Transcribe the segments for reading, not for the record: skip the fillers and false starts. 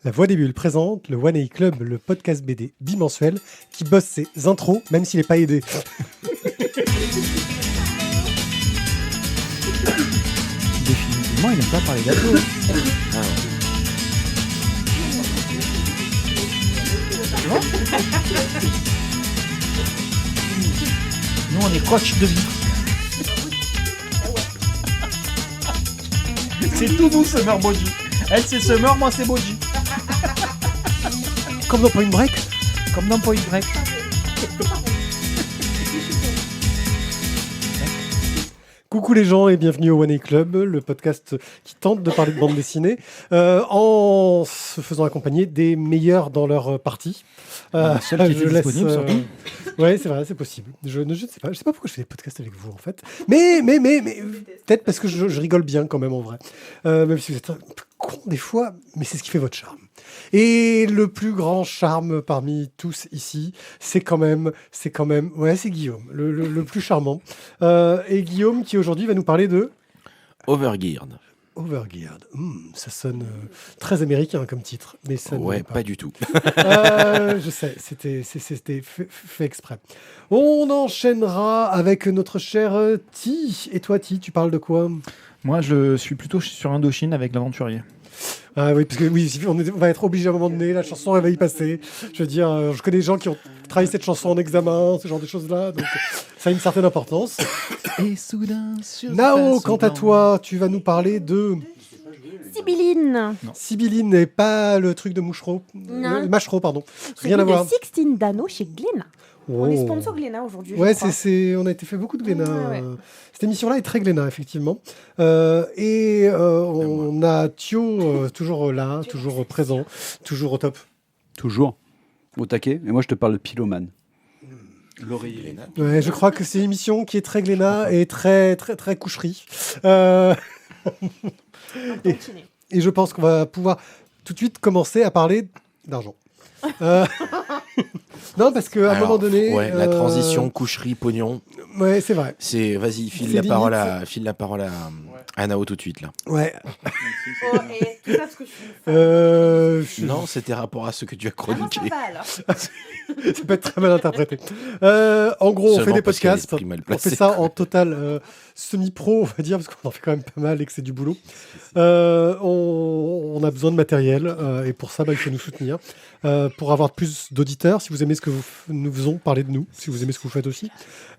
La Voix des Bulles présente le One A Club, le podcast BD bimensuel qui bosse ses intros, même s'il n'est pas aidé. Définitivement, il n'aime pas parler gâteau. Nous, on est coach de vie. C'est tout nous, Summer Boji. Elle, c'est Summer, moi, c'est Boji. Comme dans Point Break. Comme dans Point Break. Coucou les gens et bienvenue au One A Club, le podcast qui tente de parler de bande dessinée en se faisant accompagner des meilleurs dans leur partie. Seul qui était disponible, surtout. Ouais, c'est vrai, c'est possible. Je ne sais pas pourquoi je fais des podcasts avec vous en fait. Mais peut-être parce que je rigole bien quand même en vrai. Même si vous êtes un peu con des fois, mais c'est ce qui fait votre charme. Et le plus grand charme parmi tous ici, c'est quand même, ouais, c'est Guillaume, le plus charmant. Et Guillaume qui aujourd'hui va nous parler de Overgeared. Overgeared. Ça sonne très américain comme titre, mais ça ne Ouais, l'est pas du tout. je sais, c'était fait exprès. On enchaînera avec notre cher Ti. Et toi, Ti, tu parles de quoi ? Moi, je suis plutôt sur Indochine avec l'aventurier. Ah oui, parce que oui, on va être obligé à un moment donné, la chanson elle va y passer. Je veux dire, je connais des gens qui ont travaillé cette chanson en examen, ce genre de choses-là, donc ça a une certaine importance. Et soudain, sur Nao, quant à toi, tu vas nous parler de Sibylline. Sibylline et pas le truc de Mouchereau. Non. Mâchereau, pardon. Celui Rien à voir. de Sixtine Dano chez Glénat. Oh. On est sponsor Glénat aujourd'hui. Ouais, je crois. on a été fait beaucoup de Glénat. Ouais. Cette émission-là est très Glénat, effectivement. On a Thio toujours là, toujours présent, toujours au top. Toujours au taquet. Et moi, je te parle de Pylomane. L'oreiller. Ouais, je crois que c'est une émission qui est très Glénat et très, très, très coucherie. Et je pense qu'on va pouvoir tout de suite commencer à parler d'argent. Non, parce qu'à un moment donné... Ouais, la transition coucherie pognon. Ouais, c'est vrai. Vas-y, file C'est la parole limite. à Nao tout de suite là. Ouais. Oh, et tout ça, ce que je suis. Non, c'était rapport à ce que tu as Comment chroniqué. ça va alors ? Ça peut être très mal interprété. En gros, on Seulement fait des parce qu'il y a podcasts. l'esprit mal On placé. fait ça en total semi-pro, on va dire, parce qu'on en fait quand même pas mal et que c'est du boulot. On a besoin de matériel et pour ça, il faut nous soutenir. Pour avoir plus d'auditeurs, si vous aimez ce que nous faisons, parlez de nous. Si vous aimez ce que vous faites aussi.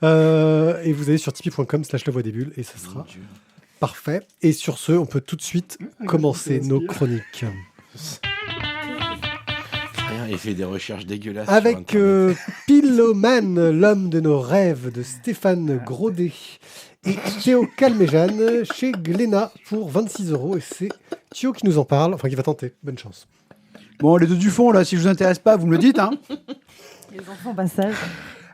Et vous allez sur tipeee.com/lavoixdesbulles et ça sera parfait. Et sur ce, on peut tout de suite commencer nos chroniques. Rien, il fait des recherches dégueulasses. Avec sur Internet. Pylomane, l'homme de nos rêves de Stéphane Grodé et Théo Calmejane chez Glénat pour 26 €. Et c'est Thio qui nous en parle, enfin qui va tenter. Bonne chance. Bon, les deux du fond, là, si je vous intéresse pas, vous me le dites, hein. Les enfants passage.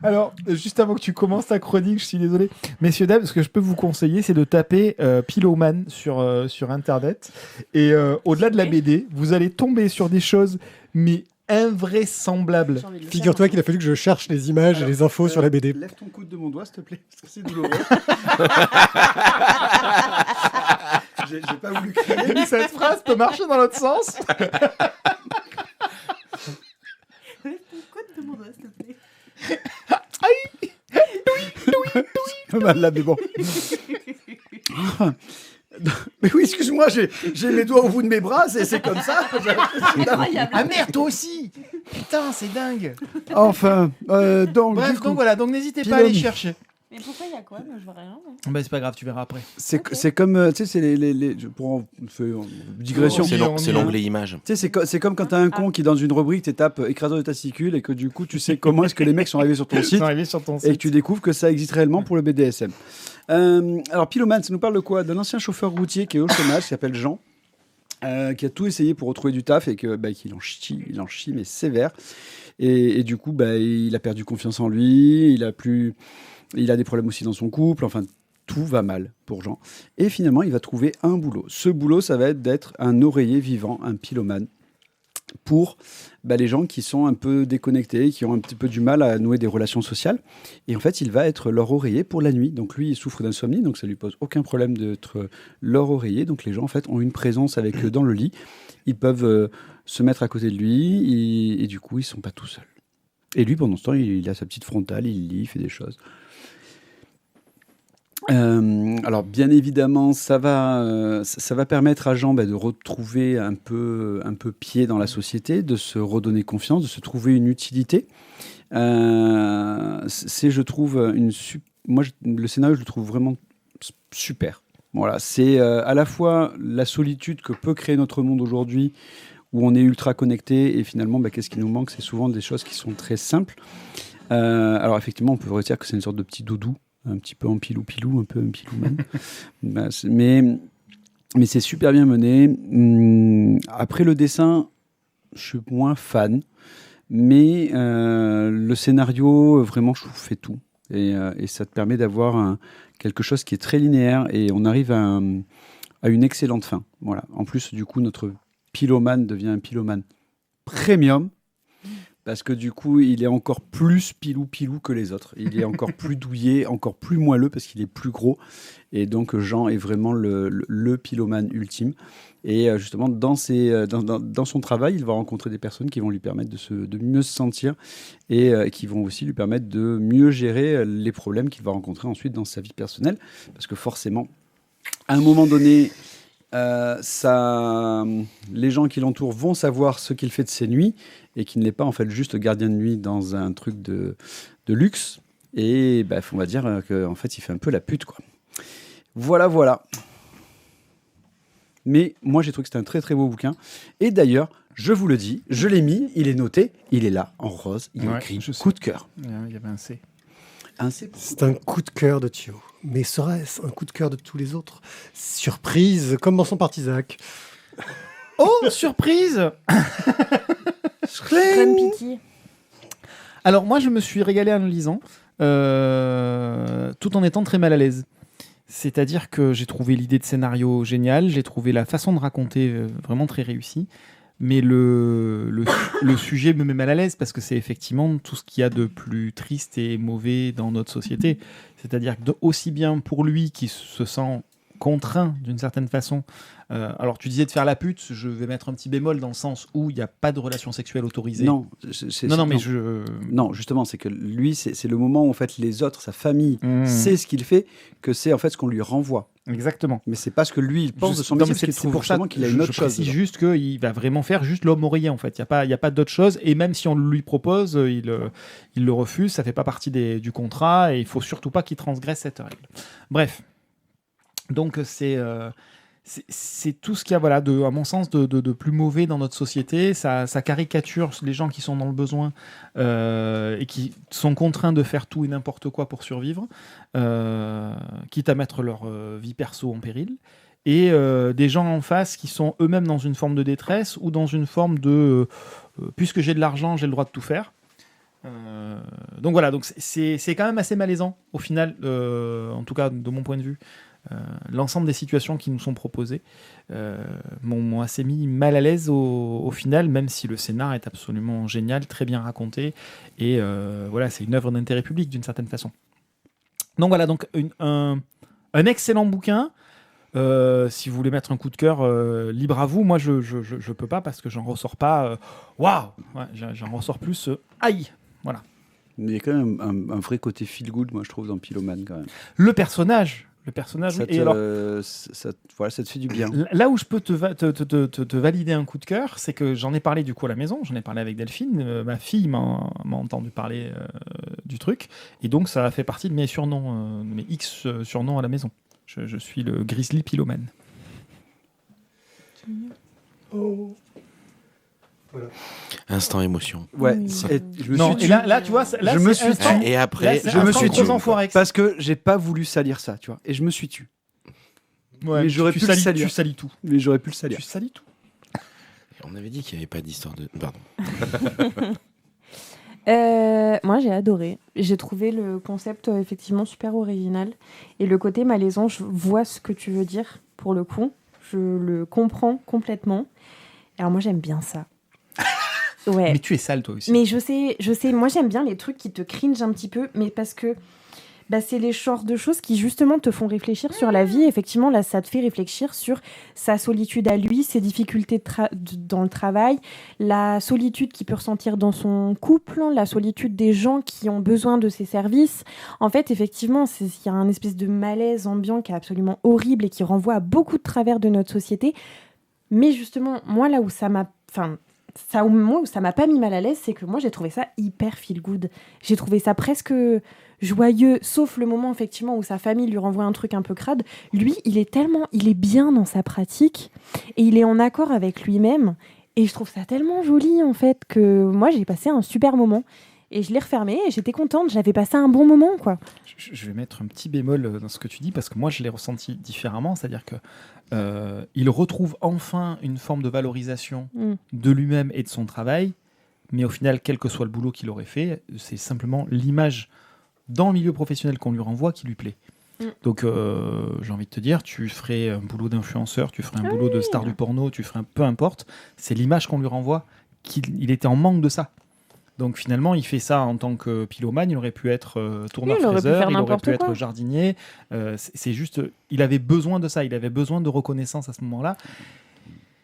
Alors, juste avant que tu commences ta chronique, je suis désolé. Messieurs, dames, ce que je peux vous conseiller, c'est de taper Pylomane sur Internet. Et au-delà de la BD, vous allez tomber sur des choses, mais invraisemblables. Figure-toi qu'il a fallu que je cherche les images et les infos sur la BD. Lève ton coude de mon doigt, s'il te plaît, parce que c'est douloureux. J'ai pas voulu crier. Mais cette phrase peut marcher dans l'autre sens. Pas mal là, mais bon. Mais oui, excuse-moi, j'ai mes doigts au bout de mes bras, c'est comme ça. Ah merde, toi aussi. Putain, c'est dingue. Enfin, donc, Bref, du coup, donc voilà, donc n'hésitez pas à Pylôme. aller chercher. Mais pourquoi il y a quoi ? Moi, je vois rien. Bah, c'est pas grave, tu verras après. c'est comme, tu sais, c'est pour en faire une digression. C'est l'onglet images. Tu sais, c'est comme quand t'as un con qui, dans une rubrique, t'étape écraseur de testicules et que du coup, tu sais comment est-ce que les mecs sont arrivés sur ton Ils site sont arrivés sur ton et site. que tu découvres que ça existe réellement pour le BDSM. Alors, Pylomane, ça nous parle de quoi ? D'un ancien chauffeur routier qui est au chômage, qui s'appelle Jean, qui a tout essayé pour retrouver du taf et qu'il en chie, mais sévère. Et du coup, il a perdu confiance en lui, il a des problèmes aussi dans son couple, enfin, tout va mal pour Jean. Et finalement, il va trouver un boulot. Ce boulot, ça va être d'être un oreiller vivant, un pylomane, pour les gens qui sont un peu déconnectés, qui ont un petit peu du mal à nouer des relations sociales. Et en fait, il va être leur oreiller pour la nuit. Donc lui, il souffre d'insomnie, donc ça lui pose aucun problème d'être leur oreiller. Donc les gens, en fait, ont une présence avec eux dans le lit. Ils peuvent se mettre à côté de lui, et du coup, ils sont pas tout seuls. Et lui, pendant ce temps, il a sa petite frontale, il lit, il fait des choses. Alors, bien évidemment, ça va permettre à Jean de retrouver un peu pied dans la société, de se redonner confiance, de se trouver une utilité. Je trouve, le scénario, je le trouve vraiment super. Voilà, c'est à la fois la solitude que peut créer notre monde aujourd'hui, où on est ultra connecté, et finalement, qu'est-ce qui nous manque ? C'est souvent des choses qui sont très simples. Alors, effectivement, on peut dire que c'est une sorte de petit doudou, un petit peu en pilou-pilou, un peu un pilouman. Mais c'est super bien mené. Après, le dessin, je suis moins fan. Mais le scénario, vraiment, je trouve, fait tout. Et ça te permet d'avoir quelque chose qui est très linéaire. Et on arrive à une excellente fin. Voilà. En plus, du coup, notre pylomane devient un pylomane premium. Parce que du coup, il est encore plus pilou-pilou que les autres. Il est encore plus douillé, encore plus moelleux parce qu'il est plus gros. Et donc, Jean est vraiment le pylomane ultime. Et justement, dans son travail, il va rencontrer des personnes qui vont lui permettre de mieux se sentir et qui vont aussi lui permettre de mieux gérer les problèmes qu'il va rencontrer ensuite dans sa vie personnelle. Parce que forcément, à un moment donné, les gens qui l'entourent vont savoir ce qu'il fait de ses nuits et qu'il n'est pas en fait juste gardien de nuit dans un truc de luxe. Et on va dire qu'en fait, il fait un peu la pute, quoi. Voilà. Mais moi, j'ai trouvé que c'était un très très beau bouquin. Et d'ailleurs, je vous le dis, je l'ai mis, il est noté, il est là, en rose, il est écrit coup de cœur. Il y avait un C. C'est un coup de cœur de Thio. Mais serait-ce un coup de cœur de tous les autres ? Surprise, commençons par Isaac. Oh, surprise. Run Pity. Alors moi, je me suis régalé en le lisant, tout en étant très mal à l'aise. C'est-à-dire que j'ai trouvé l'idée de scénario géniale, j'ai trouvé la façon de raconter vraiment très réussie, mais le sujet me met mal à l'aise parce que c'est effectivement tout ce qu'il y a de plus triste et mauvais dans notre société. C'est-à-dire que aussi bien pour lui qui se sent contraint d'une certaine façon. Alors tu disais de faire la pute, je vais mettre un petit bémol dans le sens où il n'y a pas de relation sexuelle autorisée. Non, non, justement, c'est que lui, c'est le moment où en fait les autres, sa famille, sait ce qu'il fait, que c'est en fait ce qu'on lui renvoie. Exactement. Mais c'est pas ce que lui il pense de son métier, parce qu'il trouve justement qu'il a une autre chose. Je précise juste qu'il va vraiment faire juste l'homme oreiller en fait. Il y a pas d'autre chose, et même si on lui propose, il le refuse. Ça fait pas partie du contrat, et il faut surtout pas qu'il transgresse cette règle. Bref. Donc c'est tout ce qu'il y a, voilà, à mon sens, de plus mauvais dans notre société. Ça caricature les gens qui sont dans le besoin et qui sont contraints de faire tout et n'importe quoi pour survivre, quitte à mettre leur vie perso en péril. Et des gens en face qui sont eux-mêmes dans une forme de détresse ou dans une forme de puisque j'ai de l'argent, j'ai le droit de tout faire. Donc voilà, donc c'est quand même assez malaisant au final, en tout cas de mon point de vue. L'ensemble des situations qui nous sont proposées m'ont assez mis mal à l'aise au final, même si le scénar est absolument génial, très bien raconté, et voilà, c'est une œuvre d'intérêt public d'une certaine façon. Donc voilà, donc un excellent bouquin. Si vous voulez mettre un coup de cœur, libre à vous. Moi, je peux pas parce que j'en ressors pas. Waouh, j'en ressors plus. Aïe, voilà. Mais il y a quand même un vrai côté feel good, moi je trouve, dans Pylomane quand même. Le personnage, ça oui. Et alors, ça te fait du bien. Là où je peux te valider un coup de cœur, c'est que j'en ai parlé du coup à la maison, j'en ai parlé avec Delphine, ma fille m'a entendu parler du truc, et donc ça fait partie de mes surnoms, de mes X surnoms à la maison. Je suis le Grizzly Pylomane. Oh. Voilà. Instant émotion. Ouais. Oui. Et là, tu vois, là, je me suis instant- tué. Et après, là, je me suis tué enfoiré. parce que j'ai pas voulu salir ça, tu vois, et je me suis tué. Ouais, mais j'aurais pu le salir. Tu salis tout. Mais j'aurais pu le salir. Tu salis tout. on avait dit qu'il n'y avait pas d'histoire de... Pardon. Moi, j'ai adoré. J'ai trouvé le concept effectivement super original. Et le côté malaisant, je vois ce que tu veux dire, pour le coup. Je le comprends complètement. Alors moi, j'aime bien ça. Ouais. Mais tu es sale, toi aussi. Mais je sais, moi, j'aime bien les trucs qui te cringe un petit peu, mais parce que c'est les genres de choses qui justement te font réfléchir sur la vie. Effectivement, là, ça te fait réfléchir sur sa solitude à lui, ses difficultés dans le travail, la solitude qu'il peut ressentir dans son couple, la solitude des gens qui ont besoin de ses services. En fait, effectivement, il y a un espèce de malaise ambiant qui est absolument horrible et qui renvoie à beaucoup de travers de notre société. Mais justement, moi, là où ça m'a... où ça m'a pas mis mal à l'aise, c'est que moi, j'ai trouvé ça hyper feel good. J'ai trouvé ça presque joyeux, sauf le moment, effectivement, où sa famille lui renvoie un truc un peu crade. Lui, il est bien dans sa pratique et il est en accord avec lui-même. Et je trouve ça tellement joli, en fait, que moi, j'ai passé un super moment. Et je l'ai refermé et j'étais contente. J'avais passé un bon moment, quoi. Je vais mettre un petit bémol dans ce que tu dis parce que moi, je l'ai ressenti différemment. C'est-à-dire que il retrouve enfin une forme de valorisation de lui-même et de son travail. Mais au final, quel que soit le boulot qu'il aurait fait, c'est simplement l'image dans le milieu professionnel qu'on lui renvoie qui lui plaît. Donc, j'ai envie de te dire, tu ferais un boulot d'influenceur, tu ferais un boulot de star du porno, tu ferais peu importe, c'est l'image qu'on lui renvoie. Il était en manque de ça. Donc finalement, il fait ça en tant que pylomane. Il aurait pu être tourneur-fraiseur, il aurait pu être jardinier. C'est juste, il avait besoin de ça. Il avait besoin de reconnaissance à ce moment-là.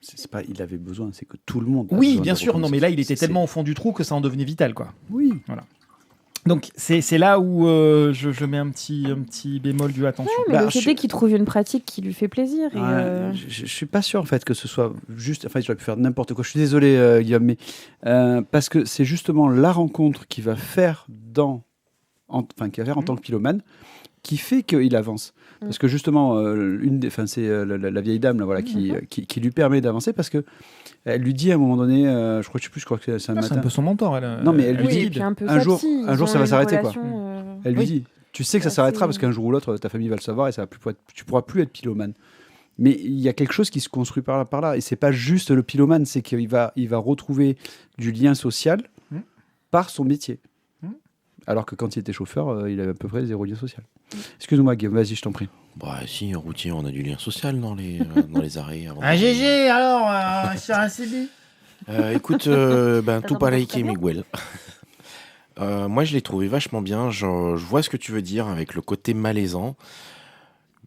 C'est pas, il avait besoin, c'est que tout le monde. Oui, bien sûr. Non, mais là, il était tellement au fond du trou que ça en devenait vital, quoi. Oui. Voilà. Donc c'est là où je mets un petit bémol du attention. Ouais, mais c'était qu'il trouve une pratique qui lui fait plaisir. Et je suis pas sûr en fait que ce soit juste. Enfin, j'aurais pu faire n'importe quoi. Je suis désolé, Guillaume, mais parce que c'est justement la rencontre qui va faire en tant que pylomane qui fait qu'il avance. Parce que justement, c'est la vieille dame là, voilà, qui lui permet d'avancer parce que elle lui dit à un moment donné, je crois que c'est un matin. C'est un peu son mentor. Non, mais elle lui dit un jour ça va s'arrêter quoi. Elle lui dit, tu sais que ça s'arrêtera parce qu'un jour ou l'autre ta famille va le savoir et tu pourras plus être pylomane. Mais il y a quelque chose qui se construit par là et c'est pas juste le pylomane, c'est qu'il va retrouver du lien social par son métier. Alors que quand il était chauffeur, il avait à peu près 0 lien social. Excuse-moi, Guillaume, vas-y, je t'en prie. Bah si, en routier, on a du lien social dans les arrêts. GG, alors, sur un CB écoute, tout pareil que Miguel. Moi, je l'ai trouvé vachement bien. Je vois ce que tu veux dire avec le côté malaisant.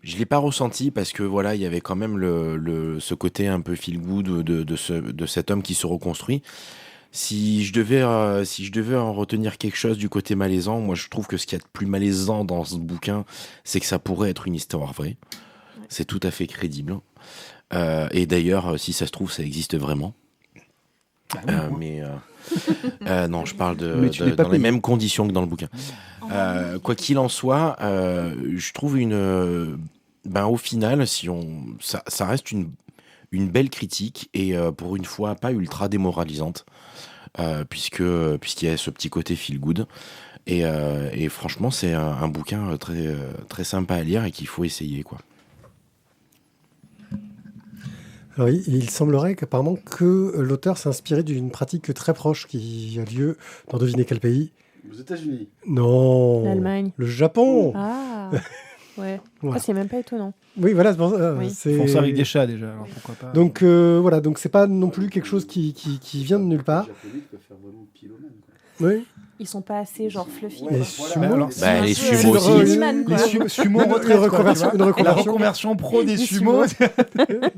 Je ne l'ai pas ressenti parce que voilà, il y avait quand même ce côté un peu feel good de cet homme qui se reconstruit. Si je devais en retenir quelque chose du côté malaisant, moi je trouve que ce qu'il y a de plus malaisant dans ce bouquin, c'est que ça pourrait être une histoire vraie. C'est tout à fait crédible. Et d'ailleurs, si ça se trouve, ça existe vraiment. Non, je parle dans les mêmes conditions que dans le bouquin. Quoi qu'il en soit, je trouve au final, ça reste une belle critique et pour une fois pas ultra démoralisante. Puisqu'il y a ce petit côté feel good et franchement c'est un bouquin très, très sympa à lire et qu'il faut essayer quoi. Alors, il semblerait qu'apparemment que l'auteur s'est inspiré d'une pratique très proche qui a lieu dans devinez quel pays. Aux États-Unis. Non. L'Allemagne. Le Japon. Ah. Ouais. Voilà. C'est même pas étonnant. Oui, voilà. C'est pour ça, Oui. Ils font ça avec des chats déjà, alors pourquoi pas. Donc voilà, donc c'est pas non plus quelque chose qui vient de nulle part. Les Japonais peuvent faire vraiment pylomane, quoi. Oui. Ils sont pas assez genre fluffy. Et quoi. sumo, les C'est sumo un peu aussi. He-Man, quoi. Les sumo Une retraite, reconversion, quoi, une tu vois. La reconversion. reconversion pro des Des sumo.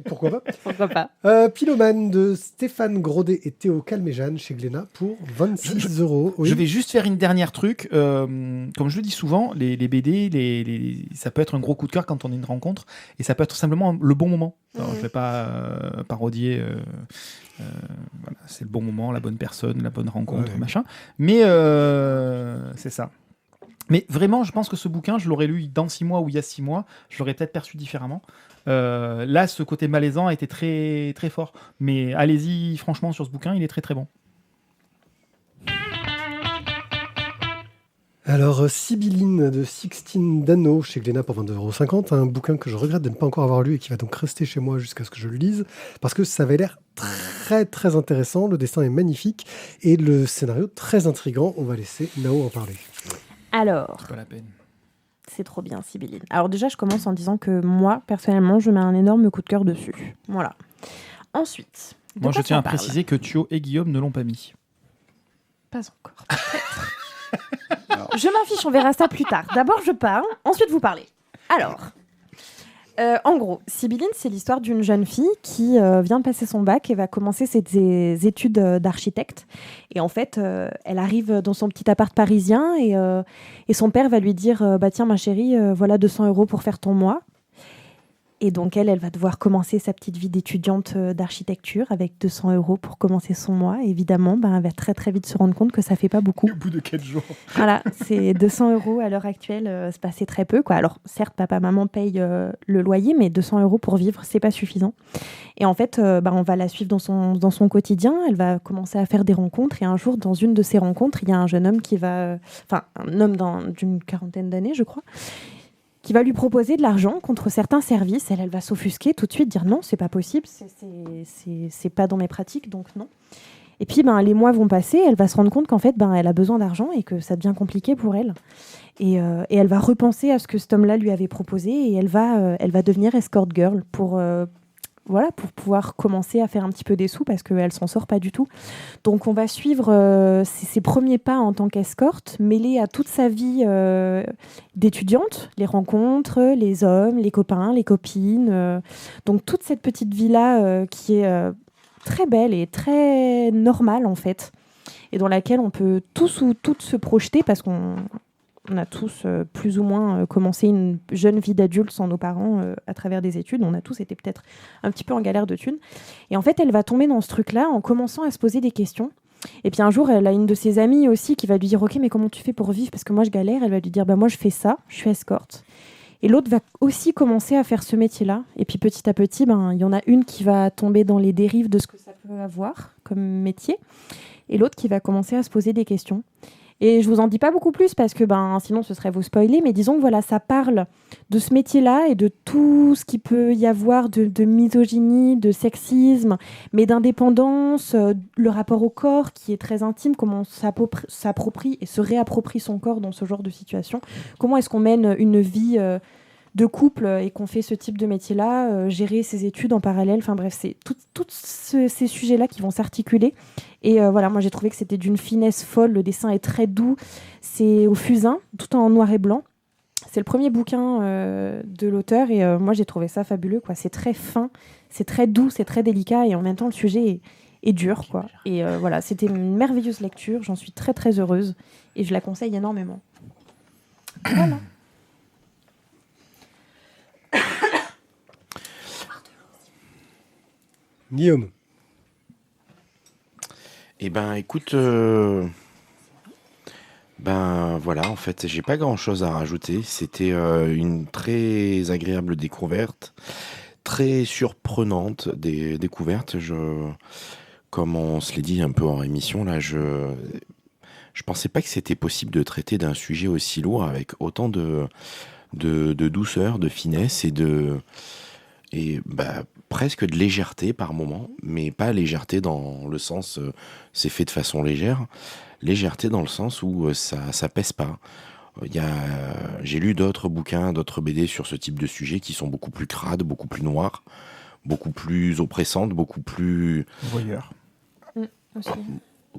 Pourquoi pas. Pourquoi pas. Pylomane de Stéphane Grodé et Théo Calmejane chez Glénat pour 26 €. Oui. Je vais juste faire une dernière truc. Comme je le dis souvent, les BD, ça peut être un gros coup de cœur quand on a une rencontre et ça peut être simplement le bon moment. Alors, je vais pas parodier. Voilà, c'est le bon moment, la bonne personne, la bonne rencontre, machin. Mais c'est ça. Mais vraiment, je pense que ce bouquin, je l'aurais lu dans 6 mois ou il y a 6 mois, je l'aurais peut-être perçu différemment. Là, ce côté malaisant a été très, très fort. Mais allez-y, franchement, sur ce bouquin, il est très, très bon. Alors, Sibylline de Sixtine Dano chez Glénat pour 22,50 €. Un bouquin que je regrette de ne pas encore avoir lu et qui va donc rester chez moi jusqu'à ce que je le lise. Parce que ça avait l'air très très intéressant. Le dessin est magnifique et le scénario très intriguant. On va laisser Nao en parler. Alors, C'est pas la peine. c'est trop bien, Sibylline. Alors déjà, je commence en disant que moi, personnellement, je mets un énorme coup de cœur dessus. Voilà. Ensuite, de Moi, quoi je tiens ça à parle préciser que Thio et Guillaume ne l'ont pas mis. Pas encore. Alors, je m'en fiche, on verra ça plus tard. D'abord, je parle, ensuite vous parlez. Alors, en gros, Sibylline, c'est l'histoire d'une jeune fille qui vient de passer son bac et va commencer ses études d'architecte. Et en fait, elle arrive dans son petit appart parisien et son père va lui dire « Bah tiens, ma chérie, voilà 200 € pour faire ton mois ». Et donc, elle va devoir commencer sa petite vie d'étudiante d'architecture avec 200 € pour commencer son mois. Et évidemment, elle va très, très vite se rendre compte que ça ne fait pas beaucoup. Au bout de 4 jours. Voilà, c'est 200 € à l'heure actuelle, c'est passé très peu, quoi. Alors, certes, papa, maman payent le loyer, mais 200 € pour vivre, c'est pas suffisant. Et en fait, on va la suivre dans son quotidien. Elle va commencer à faire des rencontres. Et un jour, dans une de ces rencontres, il y a un jeune homme un homme d'une quarantaine d'années, je crois, qui va lui proposer de l'argent contre certains services. Elle va s'offusquer tout de suite, dire non, c'est pas possible, c'est pas dans mes pratiques, donc non. Et puis, les mois vont passer, elle va se rendre compte qu'en fait, elle a besoin d'argent et que ça devient compliqué pour elle. Et elle va repenser à ce que cet homme-là lui avait proposé et elle va devenir escort girl pour pouvoir commencer à faire un petit peu des sous parce qu'elle s'en sort pas du tout. Donc, on va suivre ses premiers pas en tant qu'escorte, mêlés à toute sa vie d'étudiante, les rencontres, les hommes, les copains, les copines. Donc, toute cette petite vie-là qui est très belle et très normale, en fait, et dans laquelle on peut tous ou toutes se projeter parce qu'on a tous plus ou moins commencé une jeune vie d'adulte sans nos parents à travers des études. On a tous été peut-être un petit peu en galère de thunes. Et en fait, elle va tomber dans ce truc-là en commençant à se poser des questions. Et puis un jour, elle a une de ses amies aussi qui va lui dire « Ok, mais comment tu fais pour vivre ? Parce que moi, je galère. » Elle va lui dire « Moi, je fais ça. Je suis escorte. » Et l'autre va aussi commencer à faire ce métier-là. Et puis petit à petit, il y en a une qui va tomber dans les dérives de ce que ça peut avoir comme métier. Et l'autre qui va commencer à se poser des questions. Et je vous en dis pas beaucoup plus parce que sinon ce serait vous spoiler, mais disons que voilà, ça parle de ce métier-là et de tout ce qu'il peut y avoir de misogynie, de sexisme, mais d'indépendance, le rapport au corps qui est très intime, comment on s'approprie et se réapproprie son corps dans ce genre de situation. Comment est-ce qu'on mène une vie de couple et qu'on fait ce type de métier-là, gérer ses études en parallèle, enfin bref, c'est tous ces sujets-là qui vont s'articuler. Et moi j'ai trouvé que c'était d'une finesse folle, le dessin est très doux, c'est au fusain, tout en noir et blanc. C'est le premier bouquin de l'auteur et moi j'ai trouvé ça fabuleux, quoi. C'est très fin, c'est très doux, c'est très délicat et en même temps le sujet est dur, quoi. Et c'était une merveilleuse lecture, j'en suis très très heureuse et je la conseille énormément. Voilà. Guillaume. Eh ben, écoute, en fait, j'ai pas grand-chose à rajouter. C'était une très agréable découverte, très surprenante découverte. Comme on se l'est dit un peu en émission, là, je pensais pas que c'était possible de traiter d'un sujet aussi lourd avec autant de douceur, de finesse et presque de légèreté par moment, mais pas légèreté dans le sens c'est fait de façon légère, légèreté dans le sens où ça pèse pas. J'ai lu d'autres bouquins, d'autres BD sur ce type de sujet qui sont beaucoup plus crades, beaucoup plus noirs, beaucoup plus oppressantes, beaucoup plus... Voyeur. Aussi.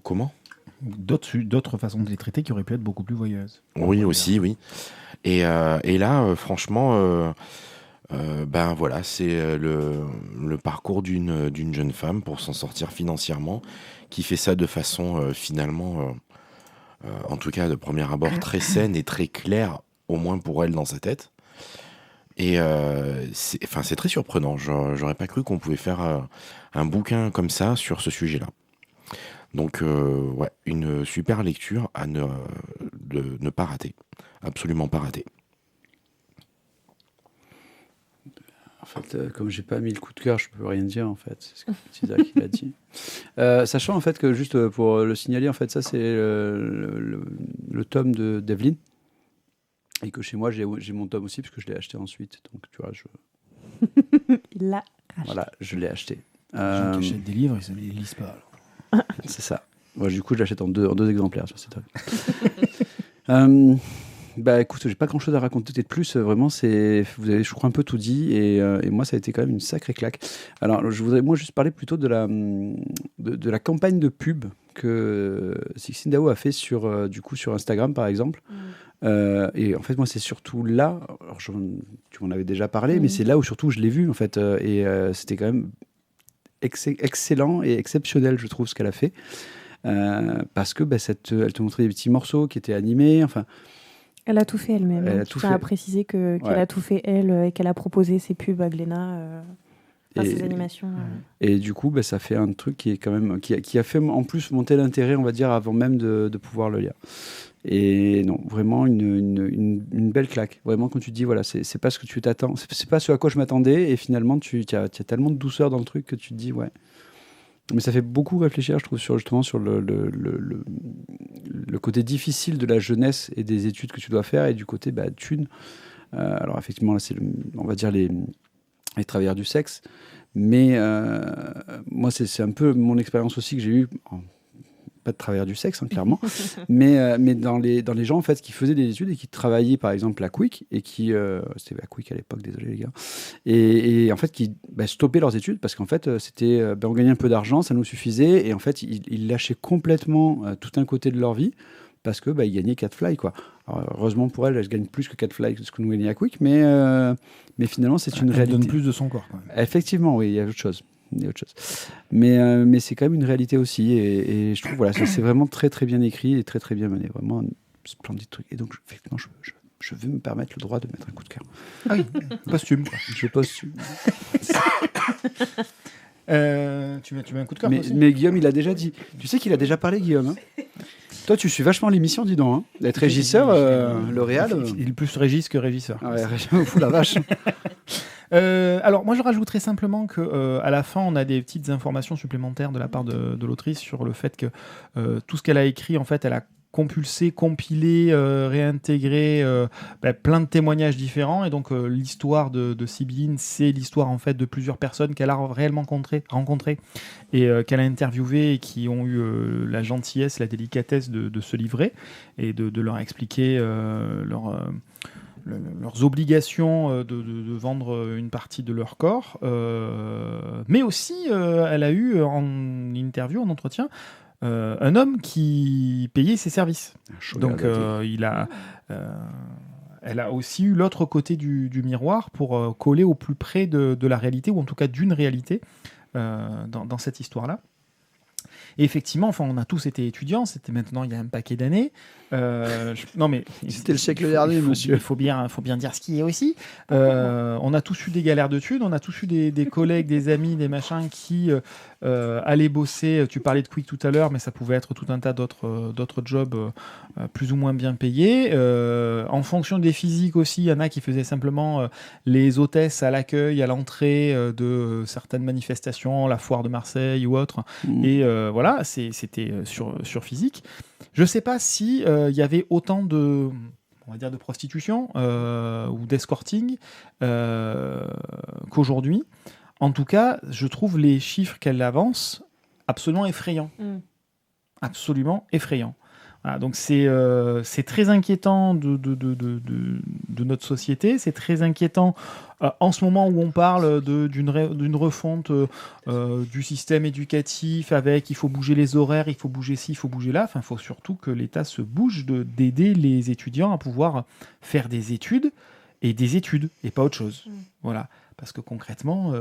Comment ? D'autres façons de les traiter qui auraient pu être beaucoup plus voyeuses. Oui, aussi, oui. Et là, franchement... c'est le parcours d'une jeune femme pour s'en sortir financièrement, qui fait ça de façon finalement, en tout cas de premier abord, très saine et très claire, au moins pour elle dans sa tête. Et c'est très surprenant. J'aurais pas cru qu'on pouvait faire un bouquin comme ça sur ce sujet-là. Donc, une super lecture à ne pas rater. Absolument pas rater. En fait, comme j'ai pas mis le coup de cœur, je peux rien dire en fait. C'est ce que Tisa qui l'a dit. Sachant en fait que juste pour le signaler, en fait, ça c'est le tome de d'Evelyne et que chez moi j'ai mon tome aussi parce que je l'ai acheté ensuite. Donc tu vois, Il l'a acheté. Voilà, je l'ai acheté. Les gens qui achètent des livres, ils ne les lisent pas. Alors. C'est ça. Moi, du coup, je l'achète en deux exemplaires sur cette écoute, j'ai pas grand chose à raconter de plus. Vraiment, vous avez, je crois, un peu tout dit. Et moi, ça a été quand même une sacrée claque. Alors, je voudrais, moi, juste parler plutôt de la campagne de pub que Sixtine Dao a fait sur Instagram, par exemple. Et en fait, moi, c'est surtout là, alors, tu m'en avais déjà parlé, mais c'est là où surtout je l'ai vu, en fait. C'était quand même excellent et exceptionnel, je trouve, ce qu'elle a fait. Parce que elle te montrait des petits morceaux qui étaient animés, enfin... Elle a tout fait elle-même. Elle a Je tout tiens fait. à préciser qu'elle Ouais. a tout fait elle et qu'elle a proposé ses pubs à Glénat, ses animations. Et du coup, ça fait un truc qui est quand même qui a fait en plus monter l'intérêt, on va dire, avant même de pouvoir le lire. Et non, vraiment une belle claque. Vraiment, quand tu te dis, voilà, c'est pas ce que tu t'attends, c'est pas ce à quoi je m'attendais, et finalement, tu as tellement de douceur dans le truc que tu te dis, ouais. Mais ça fait beaucoup réfléchir, je trouve, justement sur le côté difficile de la jeunesse et des études que tu dois faire, et du côté thune. Alors effectivement, là, c'est on va dire les travailleurs du sexe. Mais moi, c'est un peu mon expérience aussi que j'ai eue. Pas de travailleurs du sexe, clairement, mais dans les gens en fait qui faisaient des études et qui travaillaient par exemple à Quick et qui c'était à Quick à l'époque, désolé les gars, et en fait qui stoppaient leurs études parce qu'en fait c'était on gagnait un peu d'argent, ça nous suffisait, et en fait ils lâchaient complètement tout un côté de leur vie parce que ils gagnaient 4 fly, quoi. Alors, heureusement pour elles gagnent plus que 4 fly que ce que nous gagnions à Quick, mais finalement c'est une réalité. Elle donne plus de son corps, quand même. Effectivement, oui, il y a autre chose. Mais c'est quand même une réalité aussi, et je trouve voilà, c'est vraiment très très bien écrit et très très bien mené, vraiment un splendide truc. Et donc effectivement je veux me permettre le droit de mettre un coup de cœur. Ah oui, posthume, quoi. Je posthume. Tu mets un coup de cœur aussi. Mais Guillaume, il a déjà dit. Tu sais qu'il a déjà parlé, Guillaume, hein. Toi, tu suis vachement l'émission, dis donc, hein. D'être régisseur, le réal. Il est plus régisse que régisseur. Ouais, fou la vache. Alors moi je rajouterais simplement que à la fin on a des petites informations supplémentaires de la part de l'autrice sur le fait que tout ce qu'elle a écrit, en fait elle a compulsé, compilé, réintégré plein de témoignages différents, et donc l'histoire de Sibylline, c'est l'histoire en fait de plusieurs personnes qu'elle a réellement rencontrées et qu'elle a interviewées et qui ont eu la gentillesse, la délicatesse de se livrer et de leur expliquer leurs obligations de vendre une partie de leur corps, mais aussi elle a eu en interview, en entretien, un homme qui payait ses services. Donc elle a aussi eu l'autre côté du miroir pour coller au plus près de la réalité, ou en tout cas d'une réalité dans cette histoire-là. Et effectivement, on a tous été étudiants, c'était maintenant il y a un paquet d'années. Non mais c'était le siècle dernier, monsieur. Il faut bien dire ce qui est aussi. On a tous eu des galères de thunes, on a tous eu des collègues, des amis, des machins qui allaient bosser. Tu parlais de Quick tout à l'heure, mais ça pouvait être tout un tas d'autres jobs plus ou moins bien payés. En fonction des physiques aussi, il y en a qui faisaient simplement les hôtesses à l'accueil, à l'entrée de certaines manifestations, la foire de Marseille ou autre. Et voilà, c'était sur physique. Je ne sais pas si il y avait autant de prostitution ou d'escorting qu'aujourd'hui. En tout cas, je trouve les chiffres qu'elle avance absolument effrayants. Absolument effrayants. Voilà, donc c'est très inquiétant de notre société, c'est très inquiétant en ce moment où on parle d'une refonte du système éducatif, avec il faut bouger les horaires, il faut bouger ci, il faut bouger là. Enfin, il faut surtout que l'État se bouge d'aider les étudiants à pouvoir faire des études et pas autre chose. Voilà. Parce que concrètement,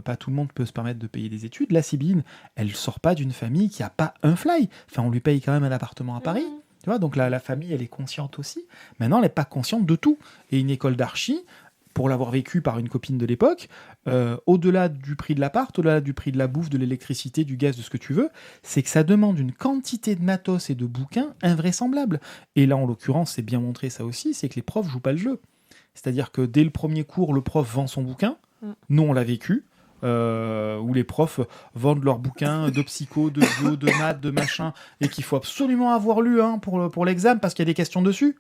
pas tout le monde peut se permettre de payer des études. La Sibylline, elle sort pas d'une famille qui a pas un fly. Enfin, on lui paye quand même un appartement à Paris. Tu vois, donc la famille, elle est consciente aussi. Maintenant, elle n'est pas consciente de tout. Et une école d'archi, pour l'avoir vécu par une copine de l'époque, au-delà du prix de l'appart, au-delà du prix de la bouffe, de l'électricité, du gaz, de ce que tu veux, c'est que ça demande une quantité de matos et de bouquins invraisemblable. Et là, en l'occurrence, c'est bien montré ça aussi, c'est que les profs jouent pas le jeu. C'est-à-dire que dès le premier cours, le prof vend son bouquin. Nous, on l'a vécu, où les profs vendent leurs bouquins de psycho, de bio, de maths, de machin, et qu'il faut absolument avoir lu pour l'examen parce qu'il y a des questions dessus.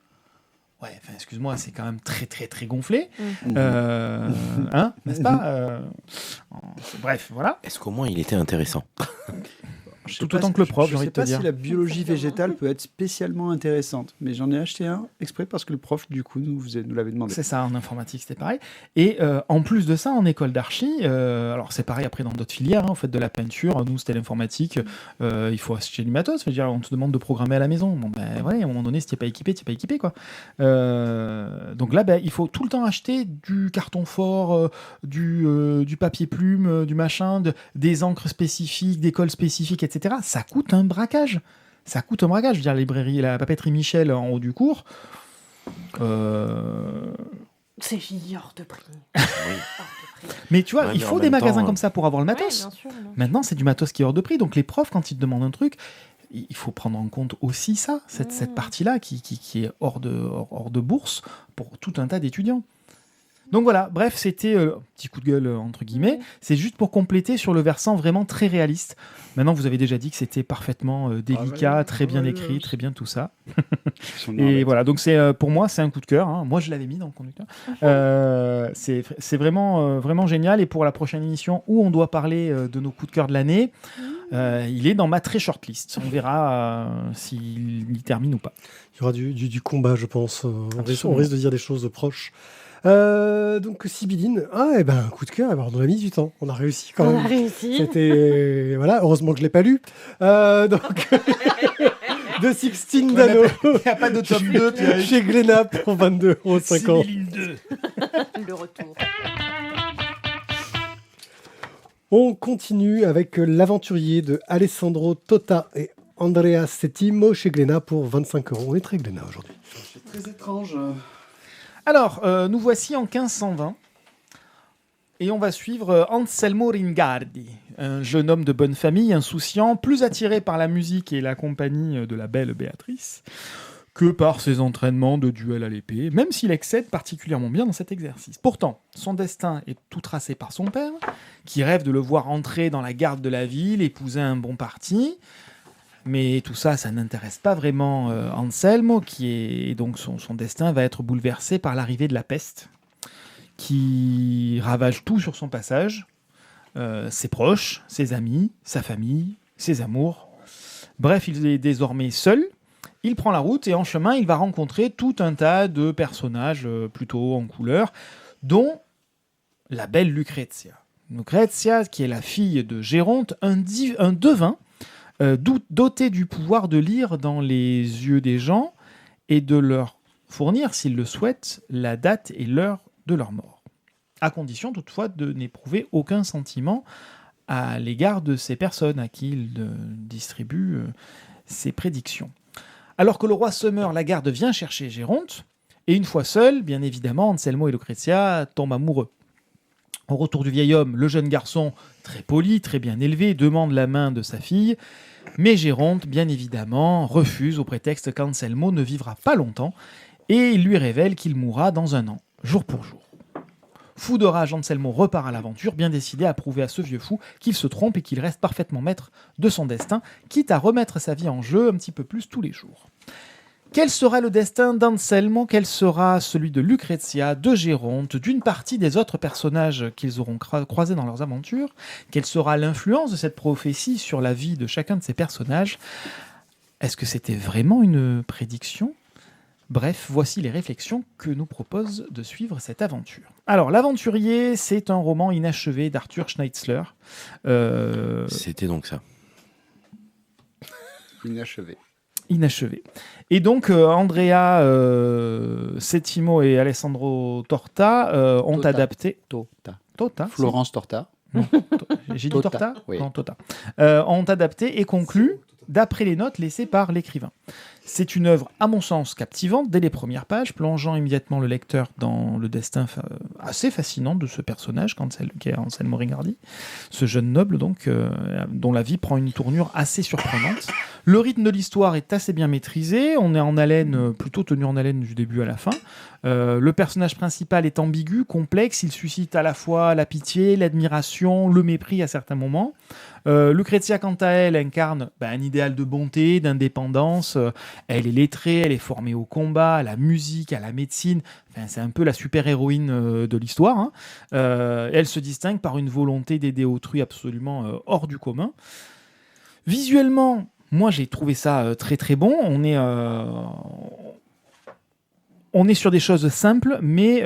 Ouais, enfin, excuse-moi, c'est quand même très, très, très gonflé. N'est-ce pas Bref, voilà. Est-ce qu'au moins il était intéressant? Tout autant que le prof, j'ai envie de te Je sais dire. pas si la biologie végétale peut être spécialement intéressante, mais j'en ai acheté un exprès parce que le prof, du coup, nous l'avait demandé. C'est ça, en informatique, c'était pareil. Et en plus de ça, en école d'archi, alors c'est pareil après dans d'autres filières, hein, on fait de la peinture, nous c'était l'informatique, il faut acheter du matos, c'est-à-dire on te demande de programmer à la maison. Bon, ben ouais, à un moment donné, si tu n'es pas équipé, quoi. Donc là, ben, il faut tout le temps acheter du carton fort, du papier plume, du machin, des encres spécifiques, des colles spécifiques, etc. Ça coûte un braquage. Je veux dire, la papeterie Michel en haut du cours. C'est hors de prix. Mais tu vois, Ouais, il mais faut en des même magasins temps, comme ça pour avoir le Ouais, matos. bien sûr, non. Maintenant, c'est du matos qui est hors de prix. Donc les profs, quand ils te demandent un truc, il faut prendre en compte aussi ça, cette partie-là qui est hors de bourse pour tout un tas d'étudiants. Donc voilà, bref, c'était petit coup de gueule entre guillemets. C'est juste pour compléter sur le versant vraiment très réaliste. Maintenant, vous avez déjà dit que c'était parfaitement délicat, très bien écrit, très bien tout ça. Et voilà, donc pour moi, c'est un coup de cœur. Hein. Moi, je l'avais mis dans le conducteur. C'est vraiment, vraiment génial. Et pour la prochaine émission où on doit parler de nos coups de cœur de l'année, il est dans ma très shortlist. On verra s'il y termine ou pas. Il y aura du combat, je pense. On Absolument. risque de dire des choses proches. Donc, Sibylline, un coup de cœur. Alors, on a mis du temps. On a réussi quand On même. a réussi. C'était. Voilà, heureusement que je ne l'ai pas lu. Donc, de Sixtine Dano. Il n'y a pas de tome 2, Pierre. Chez Glénat pour 22,50 €. Sibylline 2. Le retour. On continue avec L'Aventurier de Alessandro Tota et Andrea Settimo chez Glénat pour 25 €. On est très Glénat aujourd'hui. C'est très étrange. Alors, nous voici en 1520 et on va suivre Anselmo Ringardi, un jeune homme de bonne famille, insouciant, plus attiré par la musique et la compagnie de la belle Béatrice que par ses entraînements de duel à l'épée, même s'il excelle particulièrement bien dans cet exercice. Pourtant, son destin est tout tracé par son père, qui rêve de le voir entrer dans la garde de la ville, épouser un bon parti. Mais tout ça, ça n'intéresse pas vraiment Anselmo, et donc son destin va être bouleversé par l'arrivée de la peste, qui ravage tout sur son passage, ses proches, ses amis, sa famille, ses amours. Bref, il est désormais seul. Il prend la route et en chemin, il va rencontrer tout un tas de personnages plutôt en couleur, dont la belle Lucrezia. Lucrezia, qui est la fille de Géronte, un devin, doté du pouvoir de lire dans les yeux des gens et de leur fournir, s'ils le souhaitent, la date et l'heure de leur mort. À condition toutefois de n'éprouver aucun sentiment à l'égard de ces personnes à qui il distribue ses prédictions. Alors que le roi se meurt, la garde vient chercher Géronte, et une fois seul, bien évidemment, Anselmo et Lucrezia tombent amoureux. Au retour du vieil homme, le jeune garçon, très poli, très bien élevé, demande la main de sa fille, mais Géronte, bien évidemment, refuse au prétexte qu'Anselmo ne vivra pas longtemps, et il lui révèle qu'il mourra dans 1 an, jour pour jour. Fou de rage, Anselmo repart à l'aventure, bien décidé à prouver à ce vieux fou qu'il se trompe et qu'il reste parfaitement maître de son destin, quitte à remettre sa vie en jeu un petit peu plus tous les jours. Quel sera le destin d'Anselmo? Quel sera celui de Lucrezia, de Géronte, d'une partie des autres personnages qu'ils auront croisés dans leurs aventures? Quelle sera l'influence de cette prophétie sur la vie de chacun de ces personnages? Est-ce que c'était vraiment une prédiction? Bref, voici les réflexions que nous propose de suivre cette aventure. Alors, L'Aventurier, c'est un roman inachevé d'Arthur Schnitzler. C'était donc ça. Inachevé. Et donc, Andrea Settimo et Alessandro Torta ont Tota. adapté... Tota. Tota, Florence Torta. j'ai dit Tota, Torta? oui. Non, Tota. Ont adapté et conclu d'après les notes laissées par l'écrivain. C'est une œuvre, à mon sens, captivante dès les premières pages, plongeant immédiatement le lecteur dans le destin assez fascinant de ce personnage, qui est Anselmo Ringardi, ce jeune noble donc, dont la vie prend une tournure assez surprenante. Le rythme de l'histoire est assez bien maîtrisé, on est en haleine, plutôt tenu en haleine du début à la fin. Le personnage principal est ambigu, complexe, il suscite à la fois la pitié, l'admiration, le mépris à certains moments. Lucrezia, quant à elle, incarne un idéal de bonté, d'indépendance. Elle est lettrée, elle est formée au combat, à la musique, à la médecine. Enfin, c'est un peu la super-héroïne de l'histoire. Hein. Elle se distingue par une volonté d'aider autrui absolument hors du commun. Visuellement, moi j'ai trouvé ça très très bon. On est sur des choses simples, mais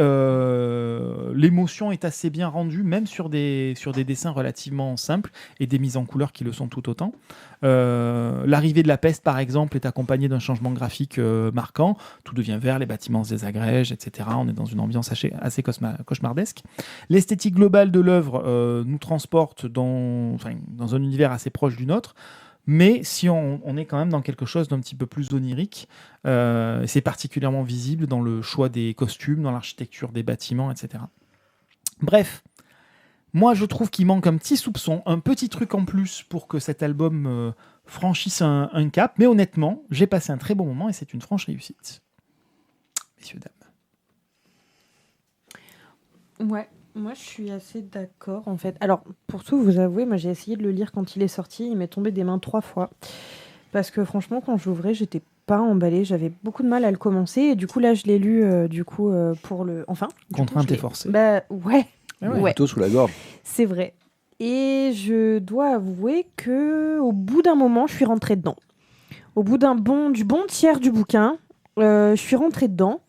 l'émotion est assez bien rendue, même sur des dessins relativement simples et des mises en couleur qui le sont tout autant. L'arrivée de la peste, par exemple, est accompagnée d'un changement graphique marquant. Tout devient vert, les bâtiments se désagrègent, etc. On est dans une ambiance assez cauchemardesque. L'esthétique globale de l'œuvre nous transporte dans un univers assez proche du nôtre. Mais si on est quand même dans quelque chose d'un petit peu plus onirique, c'est particulièrement visible dans le choix des costumes, dans l'architecture des bâtiments, etc. Bref, moi je trouve qu'il manque un petit soupçon, un petit truc en plus pour que cet album franchisse un cap. Mais honnêtement, j'ai passé un très bon moment et c'est une franche réussite. Messieurs, dames. Ouais. Moi, je suis assez d'accord, en fait. Alors, pour tout vous avouer, moi, j'ai essayé de le lire quand il est sorti. Il m'est tombé des mains 3 fois. Parce que, franchement, quand j'ouvrais, j'étais pas emballée. J'avais beaucoup de mal à le commencer. Et du coup, là, je l'ai lu, pour le... Enfin... Contrainte et forcée. Bah, ouais. Ouais. Couteau sous la gorge. C'est vrai. Et je dois avouer que au bout d'un moment, je suis rentrée dedans. Au bout du bon tiers du bouquin, je suis rentrée dedans.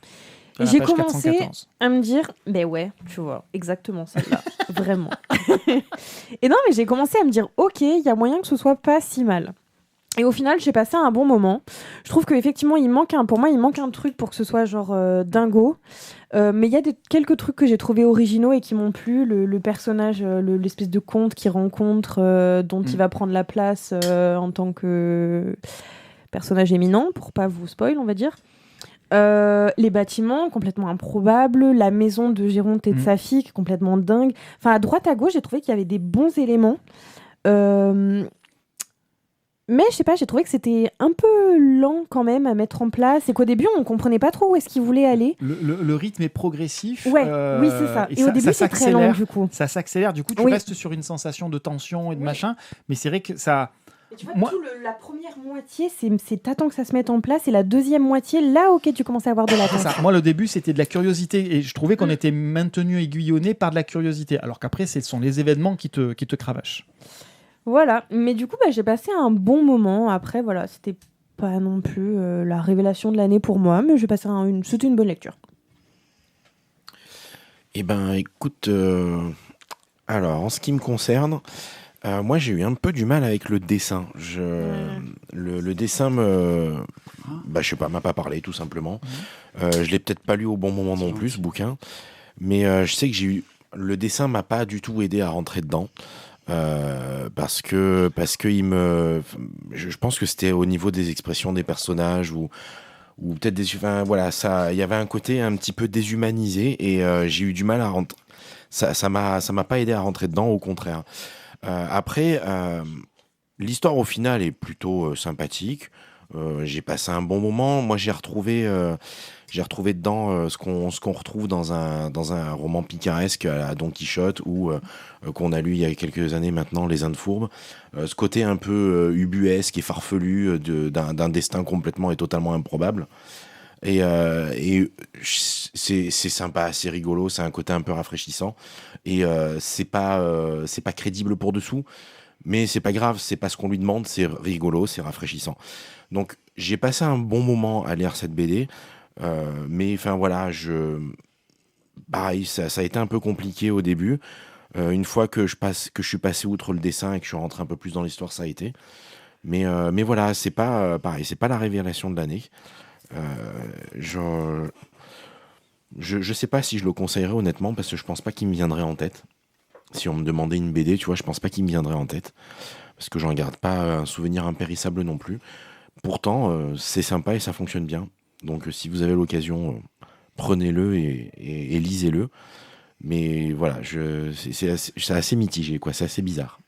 Et j'ai commencé 414. À me dire, ben ouais, tu vois, exactement celle-là, vraiment. Et non, mais j'ai commencé à me dire, ok, il y a moyen que ce soit pas si mal. Et au final, j'ai passé un bon moment. Je trouve qu'effectivement, pour moi, il manque un truc pour que ce soit genre dingo. Mais il y a quelques trucs que j'ai trouvés originaux et qui m'ont plu. Le personnage, l'espèce de conte qu'il rencontre, dont il va prendre la place en tant que personnage éminent, pour pas vous spoil, on va dire. Les bâtiments complètement improbables, la maison de Géronte et de sa fille complètement dingue. Enfin, à droite à gauche, j'ai trouvé qu'il y avait des bons éléments. Mais je sais pas, j'ai trouvé que c'était un peu lent quand même à mettre en place et qu'au début on comprenait pas trop où est-ce qu'il voulait aller. Le rythme est progressif. Ouais, oui, c'est ça. Et au début c'est très lent du coup. Ça s'accélère, du coup tu restes sur une sensation de tension et de machin, mais c'est vrai que ça... Et tu vois, la première moitié, c'est t'attends que ça se mette en place, et la deuxième moitié, là, ok, tu commences à avoir de la tension. Moi, le début, c'était de la curiosité, et je trouvais qu'on était maintenu aiguillonné par de la curiosité, alors qu'après, ce sont les événements qui te cravachent. Voilà, mais du coup, j'ai passé un bon moment. Après, voilà, c'était pas non plus la révélation de l'année pour moi, mais j'ai passé c'était une bonne lecture. Eh ben, écoute, alors, en ce qui me concerne... moi, j'ai eu un peu du mal avec le dessin. Le dessin je sais pas, m'a pas parlé, tout simplement. Je l'ai peut-être pas lu au bon moment non plus, ce bouquin. Mais je sais que le dessin m'a pas du tout aidé à rentrer dedans. Parce que je pense que c'était au niveau des expressions des personnages ou peut-être il y avait un côté un petit peu déshumanisé et j'ai eu du mal à rentrer. Ça m'a pas aidé à rentrer dedans, au contraire. Après, l'histoire au final est plutôt sympathique. J'ai passé un bon moment. Moi, j'ai retrouvé dedans ce qu'on retrouve dans un roman picaresque à Don Quichotte ou qu'on a lu il y a quelques années maintenant, Les Indes fourbes. Ce côté un peu ubuesque et farfelu d'un destin complètement et totalement improbable. Et c'est sympa, c'est rigolo, c'est un côté un peu rafraîchissant. Et c'est pas crédible pour dessous, mais c'est pas grave, c'est pas ce qu'on lui demande, c'est rigolo, c'est rafraîchissant. Donc j'ai passé un bon moment à lire cette BD, mais enfin voilà, pareil, ça a été un peu compliqué au début. Une fois que je suis passé outre le dessin et que je suis rentré un peu plus dans l'histoire, ça a été. Mais voilà, c'est pas pareil, c'est pas la révélation de l'année. Je sais pas si je le conseillerais honnêtement parce que je pense pas qu'il me viendrait en tête. Si on me demandait une BD, tu vois, je pense pas qu'il me viendrait en tête parce que j'en garde pas un souvenir impérissable non plus. Pourtant, c'est sympa et ça fonctionne bien. Donc, si vous avez l'occasion, prenez-le et lisez-le. Mais voilà, c'est assez mitigé, quoi. C'est assez bizarre.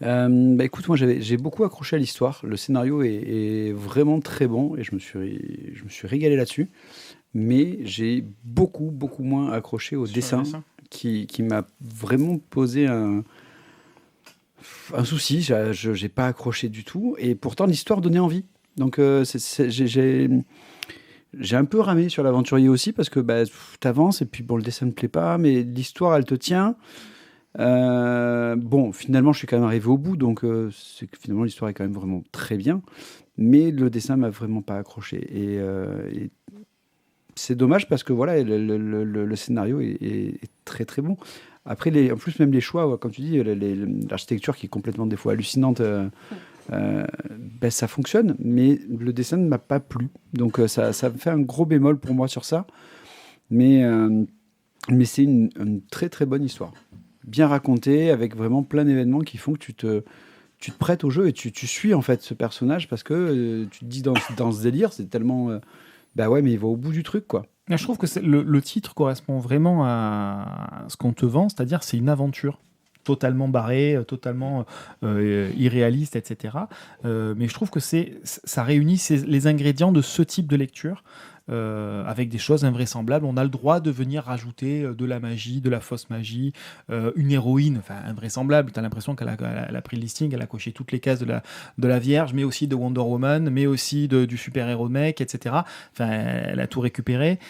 Écoute, moi j'ai beaucoup accroché à l'histoire. Le scénario est vraiment très bon et je me suis régalé là-dessus. Mais j'ai beaucoup moins accroché au dessin qui m'a vraiment posé un souci. J'ai pas accroché du tout et pourtant l'histoire donnait envie. Donc j'ai un peu ramé sur l'aventurier aussi parce que t'avances et puis bon, le dessin ne plaît pas, mais l'histoire elle te tient. Bon, finalement, je suis quand même arrivé au bout, donc c'est que finalement l'histoire est quand même vraiment très bien, mais le dessin m'a vraiment pas accroché. Et c'est dommage parce que voilà, le scénario est très très bon. Après, en plus, même les choix, ouais, comme tu dis, l'architecture qui est complètement des fois hallucinante, ben, ça fonctionne, mais le dessin ne m'a pas plu. Donc ça me fait un gros bémol pour moi sur ça. Mais c'est une très très bonne histoire. Bien racontée, avec vraiment plein d'événements qui font que tu te prêtes au jeu et tu suis en fait ce personnage parce que tu te dis dans ce délire, c'est tellement... bah ouais, mais il va au bout du truc, quoi. Je trouve que le titre correspond vraiment à ce qu'on te vend, c'est-à-dire c'est une aventure totalement barrée, totalement irréaliste, etc. Mais je trouve que ça réunit les ingrédients de ce type de lecture. Avec des choses invraisemblables, on a le droit de venir rajouter de la magie, de la fausse magie, une héroïne, enfin invraisemblable. T'as l'impression qu'elle a pris le listing, elle a coché toutes les cases de la Vierge, mais aussi de Wonder Woman, mais aussi du super-héros mec, etc. Enfin, elle a tout récupéré.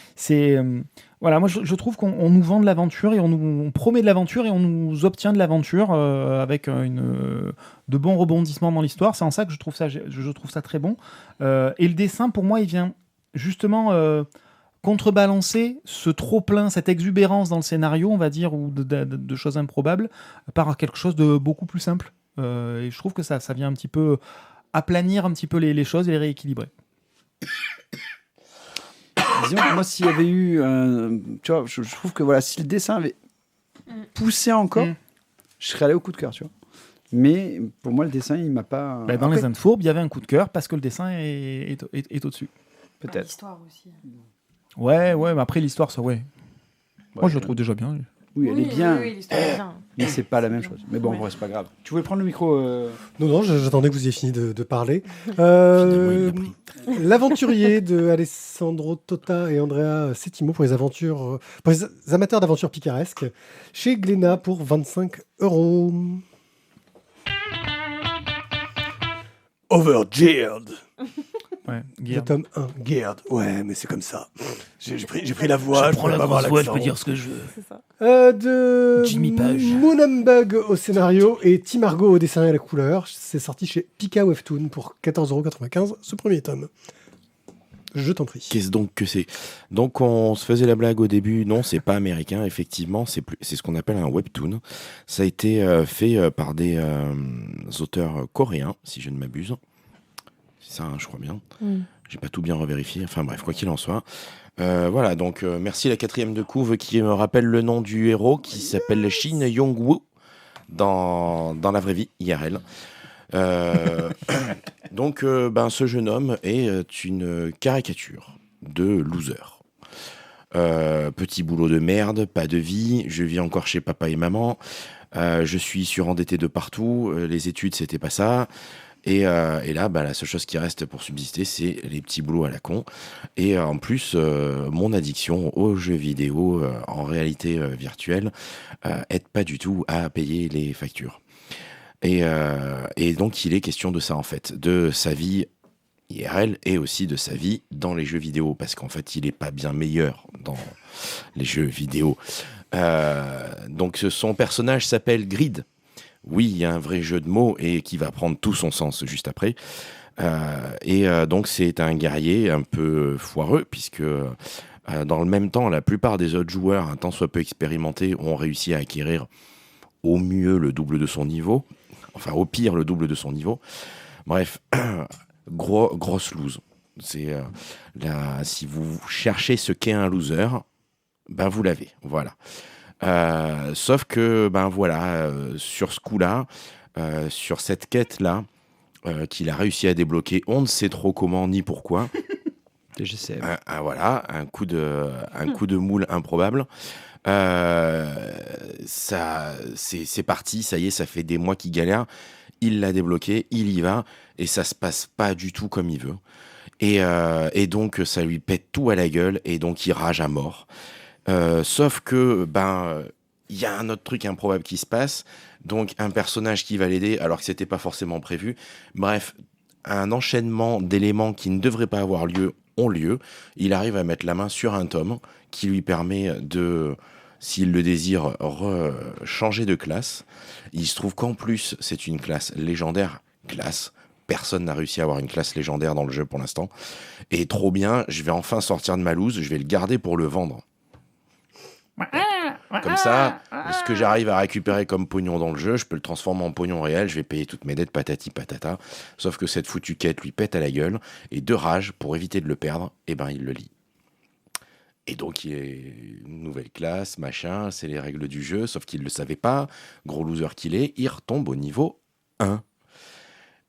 Voilà, moi je trouve qu'on nous vend de l'aventure et on promet de l'aventure et on nous obtient de l'aventure avec de bons rebondissements dans l'histoire. C'est en ça que je trouve ça très bon. Et le dessin, pour moi, il vient justement contrebalancer ce trop-plein, cette exubérance dans le scénario, on va dire, ou de choses improbables, par quelque chose de beaucoup plus simple. Et je trouve que ça vient un petit peu aplanir un petit peu les choses et les rééquilibrer. Disons que moi, s'il y avait eu... tu vois, je trouve que voilà, si le dessin avait poussé encore, je serais allé au coup de cœur, tu vois. Mais pour moi, le dessin, il m'a pas... Dans Les Indes Fourbes, il y avait un coup de cœur parce que le dessin est au-dessus. Peut-être. L'histoire aussi. Ouais, mais après l'histoire, ça, ouais. Moi, je le trouve déjà bien. Oui, elle est bien, Oui, l'histoire est bien. mais c'est pas la même chose. Mais bon, en Ouais. vrai, c'est pas grave. Tu voulais prendre le micro Non, j'attendais que vous ayez fini de parler. Finalement, il l'a pris. L'aventurier de Alessandro Tota et Andrea Settimo pour pour les amateurs d'aventures picaresques, chez Glénat pour 25 €. Overgeared. Ouais, Le tome 1, Geared. Ouais, mais c'est comme ça. J'ai pris la voix. Je prends la peux pas avoir grosse voix, je l'accent. peux dire ce que je veux. C'est ça. De Jimmy Page. Moonambug au scénario et Tim Argo au dessin et à la couleur. C'est sorti chez Pika Webtoon pour 14,95 € ce premier tome. Je t'en prie. Qu'est-ce donc que c'est? Donc on se faisait la blague au début, non, c'est pas américain, effectivement, c'est ce qu'on appelle un webtoon. Ça a été fait par des auteurs coréens, si je ne m'abuse. C'est ça, hein, je crois bien. J'ai pas tout bien revérifié, enfin bref, quoi qu'il en soit. Voilà, donc merci la 4e de couve qui me rappelle le nom du héros qui s'appelle Shin Yong-woo dans la vraie vie, IRL. Donc, ce jeune homme est une caricature de loser. Petit boulot de merde, pas de vie, je vis encore chez papa et maman, je suis surendetté de partout, les études c'était pas ça. Et là, la seule chose qui reste pour subsister, c'est les petits boulots à la con. Et en plus, mon addiction aux jeux vidéo en réalité virtuelle aide pas du tout à payer les factures. Et donc, il est question de ça, en fait, de sa vie IRL et aussi de sa vie dans les jeux vidéo, parce qu'en fait, il est pas bien meilleur dans les jeux vidéo. Donc, son personnage s'appelle Grid. Oui, il y a un vrai jeu de mots et qui va prendre tout son sens juste après. Donc, c'est un guerrier un peu foireux, puisque dans le même temps, la plupart des autres joueurs, un tant soit peu expérimentés, ont réussi à acquérir au mieux le double de son niveau. Enfin, au pire, le double de son niveau. Bref, grosse lose. C'est si vous cherchez ce qu'est un loser, vous l'avez. Voilà. Sauf que, sur ce coup-là, sur cette quête-là, qu'il a réussi à débloquer, on ne sait trop comment ni pourquoi. TGCM. Voilà, un coup de moule improbable. Ça, c'est parti, ça y est, ça fait des mois qu'il galère. Il l'a débloqué, il y va, et ça se passe pas du tout comme il veut. Et donc, ça lui pète tout à la gueule, et donc il rage à mort. Sauf que, il y a un autre truc improbable qui se passe. Donc, un personnage qui va l'aider, alors que c'était pas forcément prévu. Bref, un enchaînement d'éléments qui ne devraient pas avoir lieu ont lieu. Il arrive à mettre la main sur un tome qui lui permet s'il le désire, changer de classe. Il se trouve qu'en plus, c'est une classe légendaire. Classe. Personne n'a réussi à avoir une classe légendaire dans le jeu pour l'instant. Et trop bien, je vais enfin sortir de ma loose, je vais le garder pour le vendre. Comme ça, ce que j'arrive à récupérer comme pognon dans le jeu, je peux le transformer en pognon réel, je vais payer toutes mes dettes patati patata. Sauf que cette foutue quête lui pète à la gueule, et de rage, pour éviter de le perdre, eh ben il le lit. Et donc il est une nouvelle classe, machin, c'est les règles du jeu, sauf qu'il ne le savait pas, gros loser qu'il est, il retombe au niveau 1.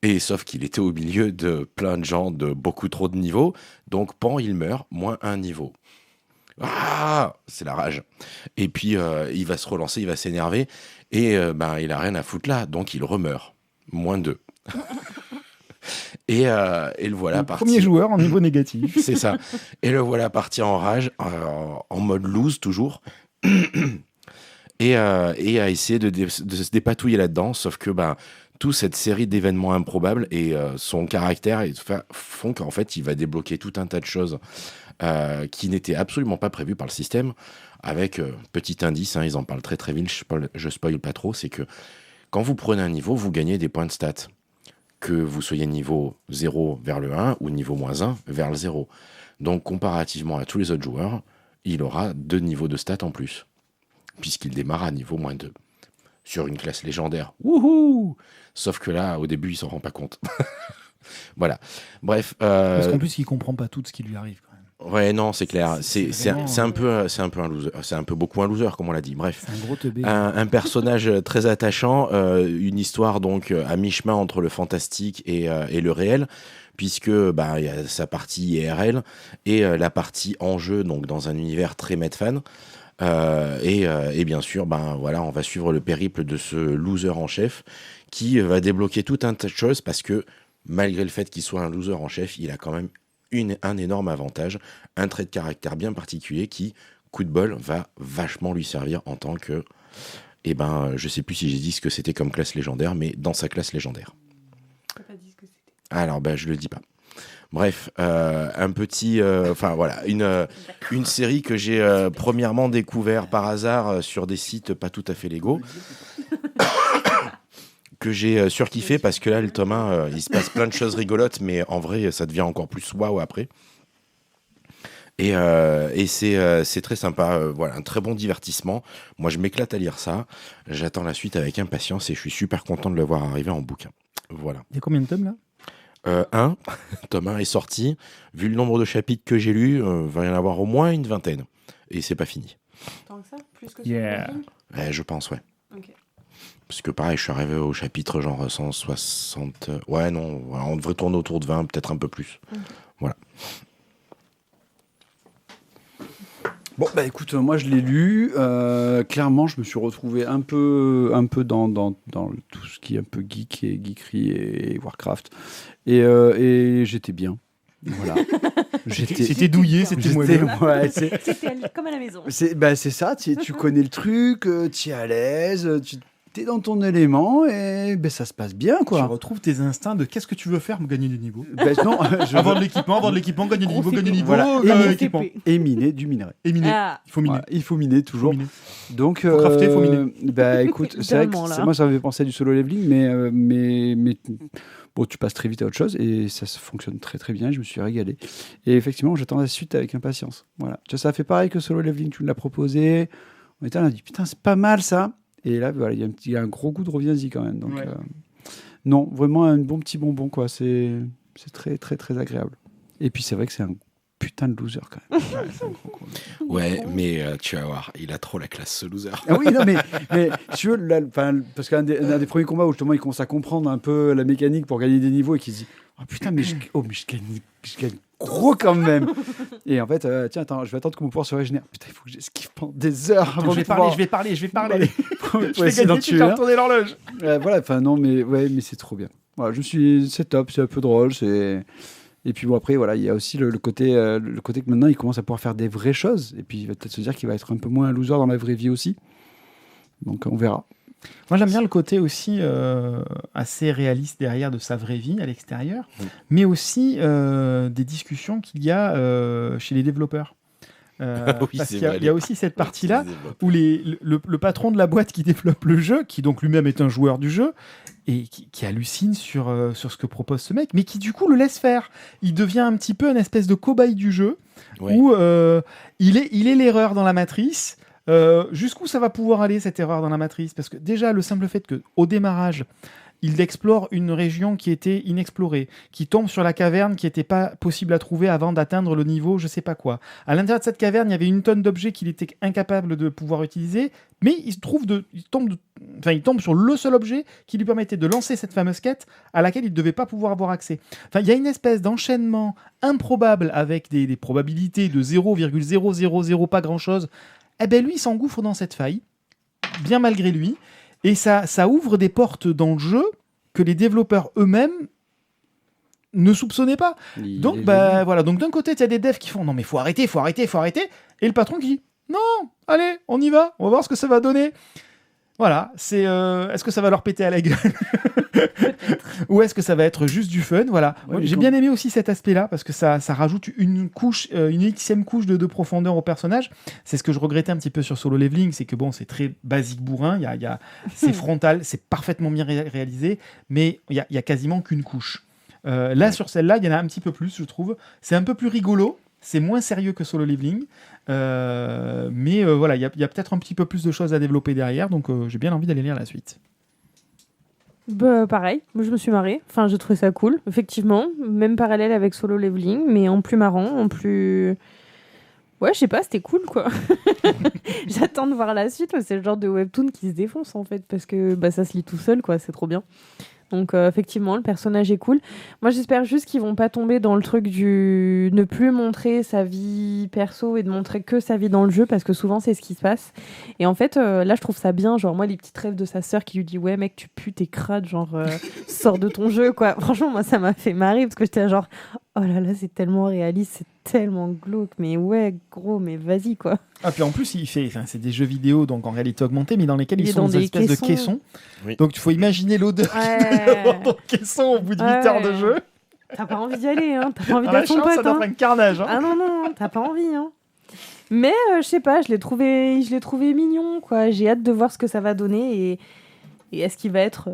Et sauf qu'il était au milieu de plein de gens de beaucoup trop de niveaux, donc pan, il meurt, moins 1 niveau. Ah, c'est la rage. Et puis il va se relancer, il va s'énerver, et il a rien à foutre là, donc il remeurt, moins 2. Et le voilà parti. Premier joueur en niveau négatif. C'est ça. Et le voilà parti en rage, en mode lose toujours. et à essayer de se dépatouiller là-dedans, sauf que toute cette série d'événements improbables et son caractère font qu'en fait, il va débloquer tout un tas de choses qui n'étaient absolument pas prévues par le système. Avec, petit indice, ils en parlent très très vite, je spoil pas trop, c'est que quand vous prenez un niveau, vous gagnez des points de stats. Que vous soyez niveau 0 vers le 1 ou niveau moins 1 vers le 0. Donc, comparativement à tous les autres joueurs, il aura 2 niveaux de stats en plus, puisqu'il démarre à niveau moins 2. Sur une classe légendaire. Wouhou! Sauf que là, au début, il s'en rend pas compte. Voilà. Bref. Parce qu'en plus, il comprend pas tout ce qui lui arrive. Quand même. Ouais, non, c'est clair. C'est vraiment, un peu un loser. C'est un peu beaucoup un loser, comme on l'a dit. Bref. C'est un gros teubé. Un personnage très attachant, une histoire donc à mi-chemin entre le fantastique et le réel, puisque il y a sa partie IRL et la partie en jeu, donc dans un univers très Medfan. Et bien sûr, on va suivre le périple de ce loser en chef qui va débloquer tout un tas de choses parce que malgré le fait qu'il soit un loser en chef, il a quand même un énorme avantage, un trait de caractère bien particulier qui, coup de bol, va vachement lui servir en tant que... je sais plus si j'ai dit ce que c'était comme classe légendaire, mais dans sa classe légendaire. T'as pas dit ce que c'était. Alors, je le dis pas. Bref, un petit... une série que j'ai premièrement découvert par hasard sur des sites pas tout à fait légaux. Que j'ai surkiffé parce que là, le tome 1, il se passe plein de choses rigolotes, mais en vrai, ça devient encore plus waouh après. Et c'est très sympa. Voilà, un très bon divertissement. Moi, je m'éclate à lire ça. J'attends la suite avec impatience et je suis super content de le voir arriver en bouquin. Voilà. Il y a combien de tomes là ? 1. Tome 1 est sorti. Vu le nombre de chapitres que j'ai lus, va y en avoir au moins une vingtaine. Et c'est pas fini. Tant que ça ? Plus que sur Yeah. le camping ? Je pense, ouais. Ok. Parce que pareil, je suis arrivé au chapitre genre 160... Ouais, non, on devrait tourner autour de 20, peut-être un peu plus. Okay. Voilà. Bon, écoute, moi je l'ai lu. Clairement, je me suis retrouvé un peu dans tout ce qui est un peu geek et geekery et Warcraft. Et j'étais bien. Voilà. C'était douillé, c'était moelleux. Ouais, C'était comme à la maison. c'est ça, tu connais le truc, tu es à l'aise, tu es dans ton élément et ça se passe bien, Tu quoi. retrouves tes instincts de qu'est-ce que tu veux faire pour gagner du niveau. Non, Avoir de l'équipement, gagner du niveau, gagner du niveau, Voilà. équipement. Et miner du minerai. Et miner. Ah. Il faut miner. Voilà, il faut miner toujours. Faut miner. Donc, Faut crafter, faut miner. Écoute, c'est vrai que Littéralement, là. moi, ça m'avait pensé à du solo leveling, mais bon, tu passes très vite à autre chose et ça fonctionne très très bien. Je me suis régalé. Et effectivement, j'attends la suite avec impatience. Voilà. Tu vois, ça fait pareil que solo leveling, tu me l'as proposé. On était là, on a dit putain, c'est pas mal ça. Et là, voilà, il y a un gros goût de reviens-y quand même. Donc, Ouais. non, vraiment un bon petit bonbon, quoi. C'est très très très agréable. Et puis c'est vrai que c'est un putain de loser quand même. Ouais, c'est un gros con. Ouais, mais tu vas voir, il a trop la classe, ce loser. Ah oui, non, mais tu veux, là, parce qu'un des premiers combats où justement il commence à comprendre un peu la mécanique pour gagner des niveaux et qu'il se dit oh putain, mais je gagne gros quand même. Et en fait, tiens, attends, je vais attendre que mon pouvoir se régénère. Putain, il faut que j'esquive pendant des heures avant Je vais de pouvoir... parler. pour Je vais essayer d'en gagner, tu tuer vas un. retourner l'horloge. Voilà, enfin non, mais c'est trop bien. Voilà, c'est top, c'est un peu drôle, Et puis bon, après, voilà, il y a aussi le côté que maintenant il commence à pouvoir faire des vraies choses. Et puis il va peut-être se dire qu'il va être un peu moins un loser dans la vraie vie aussi. Donc on verra. Moi, j'aime bien le côté aussi assez réaliste derrière de sa vraie vie à l'extérieur, mais aussi des discussions qu'il y a chez les développeurs. Oui, parce c'est qu'il y a, vrai, il y a les- aussi cette Qui partie-là les développe. où le patron de la boîte qui développe le jeu, qui donc lui-même est un joueur du jeu, et qui hallucine sur ce que propose ce mec, mais qui du coup le laisse faire. Il devient un petit peu une espèce de cobaye du jeu, Ouais. où il est l'erreur dans la matrice. Jusqu'où ça va pouvoir aller, cette erreur dans la matrice? Parce que déjà, le simple fait qu'au démarrage, il explore une région qui était inexplorée, qui tombe sur la caverne qui n'était pas possible à trouver avant d'atteindre le niveau je sais pas quoi. À l'intérieur de cette caverne, il y avait une tonne d'objets qu'il était incapable de pouvoir utiliser, mais il tombe sur le seul objet qui lui permettait de lancer cette fameuse quête à laquelle il ne devait pas pouvoir avoir accès. Enfin, il y a une espèce d'enchaînement improbable avec des probabilités de 0,000 pas grand-chose. Eh ben lui, il s'engouffre dans cette faille, bien malgré lui. Et ça ouvre des portes dans le jeu que les développeurs eux-mêmes ne soupçonnaient pas. Donc, voilà. Donc, d'un côté, il y a des devs qui font non, mais faut arrêter. Et le patron qui dit non, allez, on y va, on va voir ce que ça va donner. Voilà, est-ce que ça va leur péter à la gueule ou est-ce que ça va être juste du fun? Voilà. Ouais, Moi, mais j'ai bien aimé aussi cet aspect-là parce que ça rajoute une couche, une xème couche de profondeur au personnage. C'est ce que je regrettais un petit peu sur Solo Leveling, c'est que bon, c'est très basique bourrin, c'est frontal, c'est parfaitement bien réalisé, mais il y a quasiment qu'une couche. Là, sur celle-là, il y en a un petit peu plus, je trouve. C'est un peu plus rigolo. C'est moins sérieux que Solo Leveling, mais voilà, il y a peut-être un petit peu plus de choses à développer derrière, donc j'ai bien envie d'aller lire la suite. Bah, pareil, moi je me suis marrée. Enfin, j'ai trouvé ça cool, effectivement. Même parallèle avec Solo Leveling, mais en plus marrant, en plus. Ouais, je sais pas, c'était cool quoi. J'attends de voir la suite. C'est le genre de webtoon qui se défonce en fait, parce que bah, ça se lit tout seul, quoi. C'est trop bien. Donc effectivement, le personnage est cool. Moi, j'espère juste qu'ils vont pas tomber dans le truc du ne plus montrer sa vie perso et de montrer que sa vie dans le jeu, parce que souvent c'est ce qui se passe. Et en fait, là, je trouve ça bien. Genre moi, les petites rêves de sa sœur qui lui dit ouais mec, tu pues, t'es crade, genre sors de ton jeu quoi. Franchement, moi, ça m'a fait marrer parce que j'étais là, genre oh là là, c'est tellement réaliste, c'est tellement glauque. Mais ouais, gros, mais vas-y quoi. Ah, puis en plus, c'est des jeux vidéo, donc en réalité augmentée, mais dans lesquels Il ils est sont dans des des espèces de caissons. caissons. Oui. Donc il faut imaginer l'odeur Ouais. dans le caisson au bout de 8 Ouais. heures de jeu. T'as pas envie d'y aller, hein. T'as pas envie Dans la d'être son chambre, ça pote, doit hein. être un carnage. Hein. Ah non, non, t'as pas envie, hein. Mais je sais pas, je l'ai trouvé mignon, quoi. J'ai hâte de voir ce que ça va donner et est-ce qu'il va être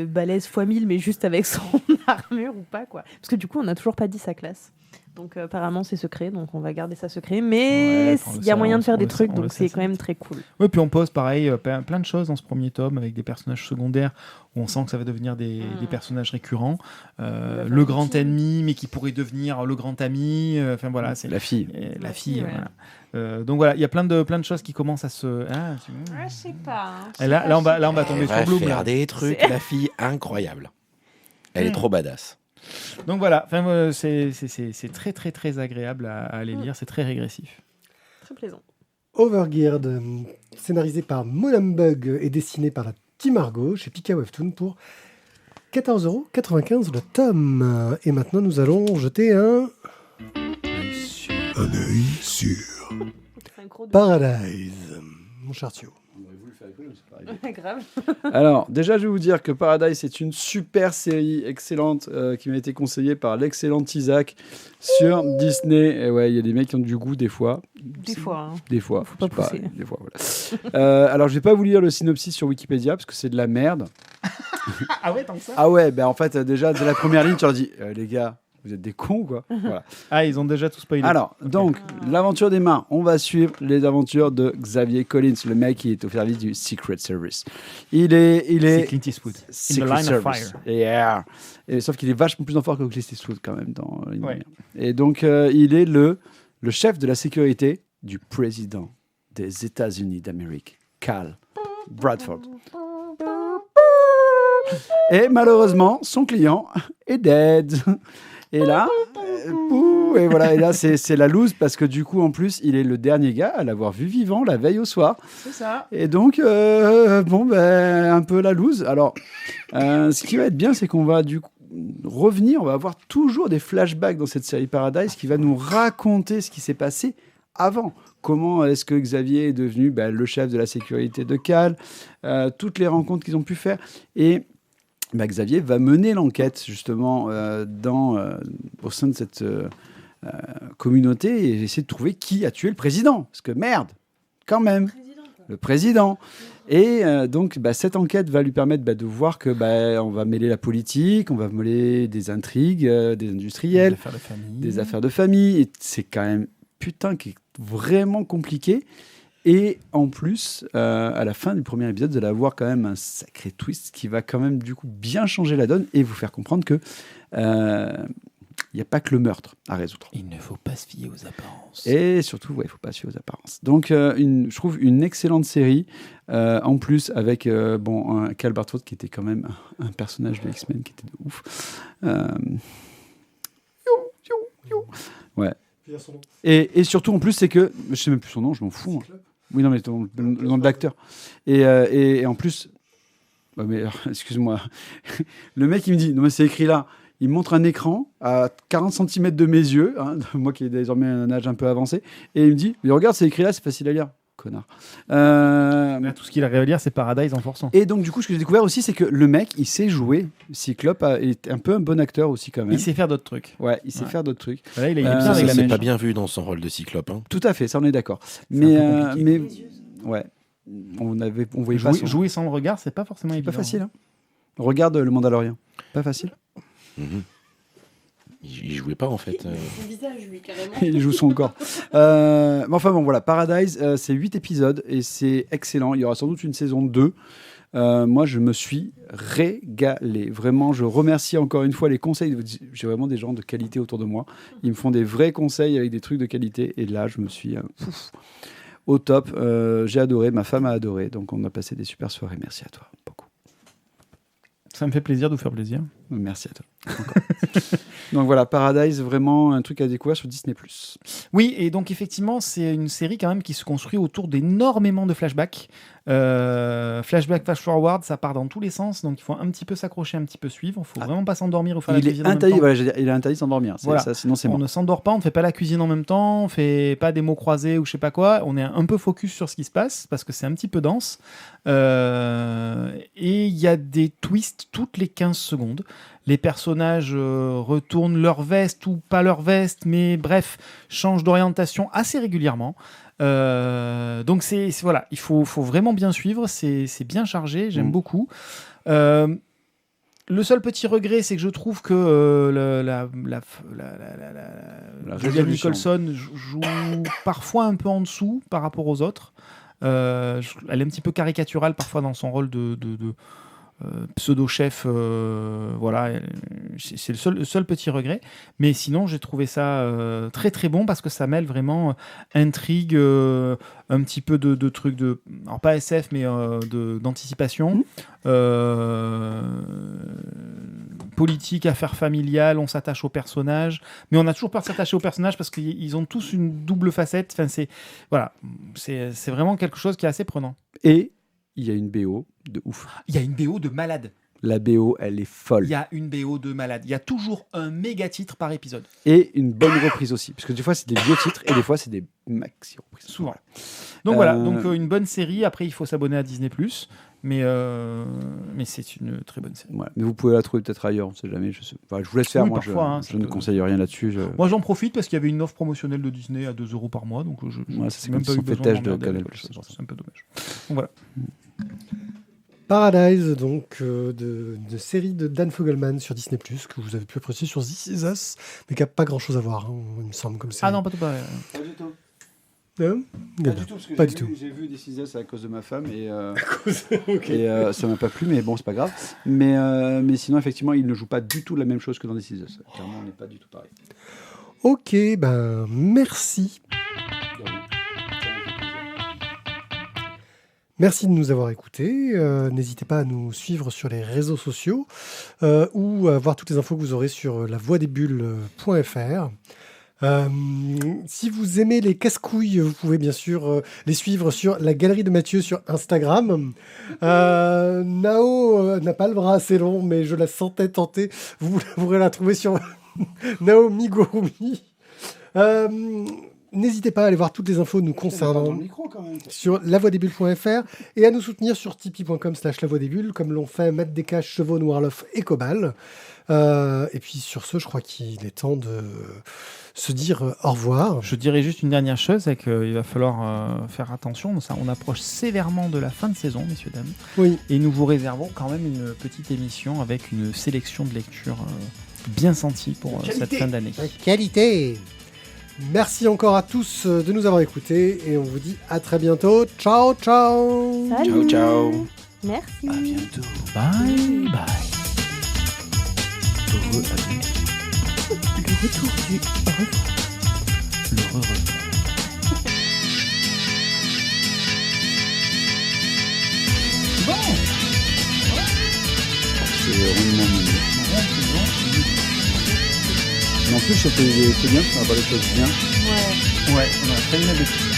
balèze x 1000, mais juste avec son armure ou pas, quoi. Parce que du coup, on n'a toujours pas dit sa classe. Donc apparemment, c'est secret, donc on va garder ça secret. Mais Ouais, on le il y a sait, moyen de faire on des le sait, trucs, on le donc sait, c'est quand même très cool. Oui, puis on pose pareil plein de choses dans ce premier tome avec des personnages secondaires où on sent que ça va devenir des personnages récurrents. Le grand ennemi, mais qui pourrait devenir le grand ami. Enfin voilà, c'est La fille. la fille. ouais. Voilà. Donc voilà, il y a plein de choses qui commencent à se. Ah, Je sais pas. Et là, on va Elle tomber va sur Bloom. faire là. des trucs, la fille incroyable. Elle est trop badass. Donc voilà, enfin, c'est très très très agréable à aller lire, c'est très régressif. Très plaisant. Overgeared, scénarisé par Monambug et dessiné par la Team Argo chez Pika Webtoon pour 14,95€ le tome. Et maintenant, nous allons jeter un œil sur Synchro de... Paradise. Mon cher Thio. Grave. Alors, déjà, je vais vous dire que Paradise est une super série excellente qui m'a été conseillée par l'excellent Isaac sur Disney. Et ouais, il y a des mecs qui ont du goût des fois. Des fois. Hein. Des fois. Faut pas je sais pousser. des fois, voilà. Alors, je vais pas vous lire le synopsis sur Wikipédia parce que c'est de la merde. Ah ouais, tant que ça. Ah ouais, ben en fait, déjà, dès la première ligne, tu leur dis les gars, vous êtes des cons, quoi. Voilà. Ah, ils ont déjà tout spoilé. Alors, donc, l'aventure des mains, on va suivre les aventures de Xavier Collins, le mec qui est au service du Secret Service. Il c'est est Clint Eastwood. In the Secret Line of Service. Fire. Yeah. Et, sauf qu'il est vachement plus en fort que Clint Eastwood quand même dans Ouais. Et donc, il est le chef de la sécurité du président des États-Unis d'Amérique, Cal Bradford. Et malheureusement, son client est dead. Et là, et voilà, et là c'est la loose parce que du coup, en plus, il est le dernier gars à l'avoir vu vivant la veille au soir. C'est ça. Et donc, un peu la loose. Alors, ce qui va être bien, c'est qu'on va du coup revenir, on va avoir toujours des flashbacks dans cette série Paradise qui va nous raconter ce qui s'est passé avant. Comment est-ce que Xavier est devenu le chef de la sécurité de Cal, toutes les rencontres qu'ils ont pu faire. Et Xavier va mener l'enquête justement au sein de communauté et essayer de trouver qui a tué le président. Parce que merde, quand même, le président. Et donc, cette enquête va lui permettre de voir que on va mêler la politique, on va mêler des intrigues, des industriels, des affaires de famille. Et c'est quand même, putain, qui est vraiment compliqué. Et en plus, à la fin du premier épisode, vous allez avoir quand même un sacré twist qui va quand même, du coup, bien changer la donne et vous faire comprendre que il n'y a pas que le meurtre à résoudre. Il ne faut pas se fier aux apparences. Et surtout, il ne faut pas se fier aux apparences. Donc, je trouve une excellente série. En plus, avec un Cal Bartwood qui était quand même un personnage de X-Men qui était de ouf. Ouais. Et surtout, en plus, c'est que... Je ne sais même plus son nom, je m'en fous. Hein. Oui, non, mais le nom de l'acteur. Et en plus... mais alors, excuse-moi. Le mec, il me dit... Non, mais c'est écrit là. Il me montre un écran à 40 cm de mes yeux, hein, moi qui ai désormais un âge un peu avancé, et il me dit, mais regarde, c'est écrit là, c'est facile à lire. Connard. Tout ce qu'il arrive à lire, c'est Paradise en forçant. Et donc, du coup, ce que j'ai découvert aussi, c'est que le mec, il sait jouer. Cyclope est un peu un bon acteur aussi, quand même. Il sait faire d'autres trucs. Ouais, il sait faire d'autres trucs. Là, il est bien Ça, avec la c'est mèche. pas bien vu dans son rôle de Cyclope. Hein. Tout à fait, ça, on est d'accord. C'est Mais, un peu ouais, on voyait pas Jouer sans le regard, c'est pas forcément C'est évident. pas facile. Hein. Regarde le Mandalorian. Pas facile. Mhm. Il jouait pas, en fait. Son visage, lui, carrément. Il joue son corps. Mais enfin bon, voilà, Paradise, c'est 8 épisodes et c'est excellent. Il y aura sans doute une saison 2. Moi, je me suis régalé. Vraiment, je remercie encore une fois les conseils. J'ai vraiment des gens de qualité autour de moi. Ils me font des vrais conseils avec des trucs de qualité. Et là, je me suis au top. J'ai adoré, ma femme a adoré. Donc, on a passé des super soirées. Merci à toi, beaucoup. Ça me fait plaisir de vous faire plaisir. Merci à toi. Donc voilà, Paradise, vraiment un truc à découvrir sur Disney+. Oui, et donc effectivement, c'est une série quand même qui se construit autour d'énormément de flashbacks. Flashback, flash forward, ça part dans tous les sens, donc il faut un petit peu s'accrocher, un petit peu suivre. Il faut vraiment pas s'endormir ou faire la Il est cuisine en même interdit, temps. voilà, il est interdit de s'endormir. Voilà. Ça, sinon c'est On mort. ne s'endort pas, on ne fait pas la cuisine en même temps, on fait pas des mots croisés ou je sais pas quoi. On est un peu focus sur ce qui se passe parce que c'est un petit peu dense. Et il y a des twists toutes les 15 secondes. Les personnages retournent leur veste ou pas leur veste, mais bref, changent d'orientation assez régulièrement. Donc voilà, il faut vraiment bien suivre, c'est bien chargé, j'aime beaucoup. Le seul petit regret, c'est que je trouve que Julianne Nicholson joue parfois un peu en dessous par rapport aux autres. Elle est un petit peu caricaturale parfois dans son rôle de pseudo-chef, voilà, c'est le seul petit regret. Mais sinon, j'ai trouvé ça très très bon parce que ça mêle vraiment intrigue, un petit peu de trucs de, alors pas SF, mais d'anticipation, politique, affaires familiales, on s'attache aux personnages, mais on a toujours peur de s'attacher aux personnages parce qu'ils ont tous une double facette. Enfin, c'est vraiment quelque chose qui est assez prenant. Et il y a une BO de ouf. Il y a une BO de malade. La BO, elle est folle. Il y a une BO de malade. Il y a toujours un méga titre par épisode. Et une bonne reprise aussi. Parce que des fois, c'est des vieux titres et des fois, c'est des maxi reprises. Souvent. Donc voilà, une bonne série. Après, il faut s'abonner à Disney+. Mais c'est une très bonne série. Ouais. Mais vous pouvez la trouver peut-être ailleurs, on ne sait jamais. Je vous laisse faire. Oui, moi, parfois, je ne conseille rien là-dessus. Moi, j'en profite parce qu'il y avait une offre promotionnelle de Disney à 2 € par mois. Donc, ça, c'est même comme pas si eu on fait besoin tâche de m'emmerder Canal+. avec ça. C'est un peu dommage. Donc voilà. Paradise, donc, de série de Dan Fogelman sur Disney+, que vous avez pu apprécier sur This Is Us, mais qui n'a pas grand-chose à voir, hein, il me semble, comme série. Ah non, pas tout pareil. Pas du tout. Hein Pas du tout, parce que Pas du tout. j'ai vu This Is Us à cause de ma femme et, et ça m'a pas plu, mais bon, c'est pas grave. Mais sinon, effectivement, il ne joue pas du tout la même chose que dans This Is Us. Clairement, on n'est pas du tout pareil. Ok, ben merci. Merci de nous avoir écoutés. N'hésitez pas à nous suivre sur les réseaux sociaux ou à voir toutes les infos que vous aurez sur lavoidesbulles.fr. Si vous aimez les casse-couilles, vous pouvez bien sûr les suivre sur la Galerie de Mathieu sur Instagram. Nao n'a pas le bras assez long, mais je la sentais tenter. Vous pourrez la trouver sur Naomi Gurumi. N'hésitez pas à aller voir toutes les infos nous concernant Dans le micro, quand même. sur lavoidesbulles.fr et à nous soutenir sur tipeee.com/lavoidesbulles comme l'ont fait Matt Descaches, Chevaux, Noirloff et Cobal. Et puis sur ce, je crois qu'il est temps de se dire au revoir. Je dirais juste une dernière chose, c'est qu'il va falloir faire attention. On approche sévèrement de la fin de saison, messieurs, dames. Oui. Et nous vous réservons quand même une petite émission avec une sélection de lectures bien sentie pour cette fin d'année. Qualité. Merci encore à tous de nous avoir écoutés et on vous dit à très bientôt. Ciao, ciao. Salut. Ciao, ciao. Merci. À bientôt. Bye bye. Le retour du C'est rondement mené. Mais en plus, c'est bien, on a pas les choses bien. Ouais. Ouais, on a très bien l'habitude.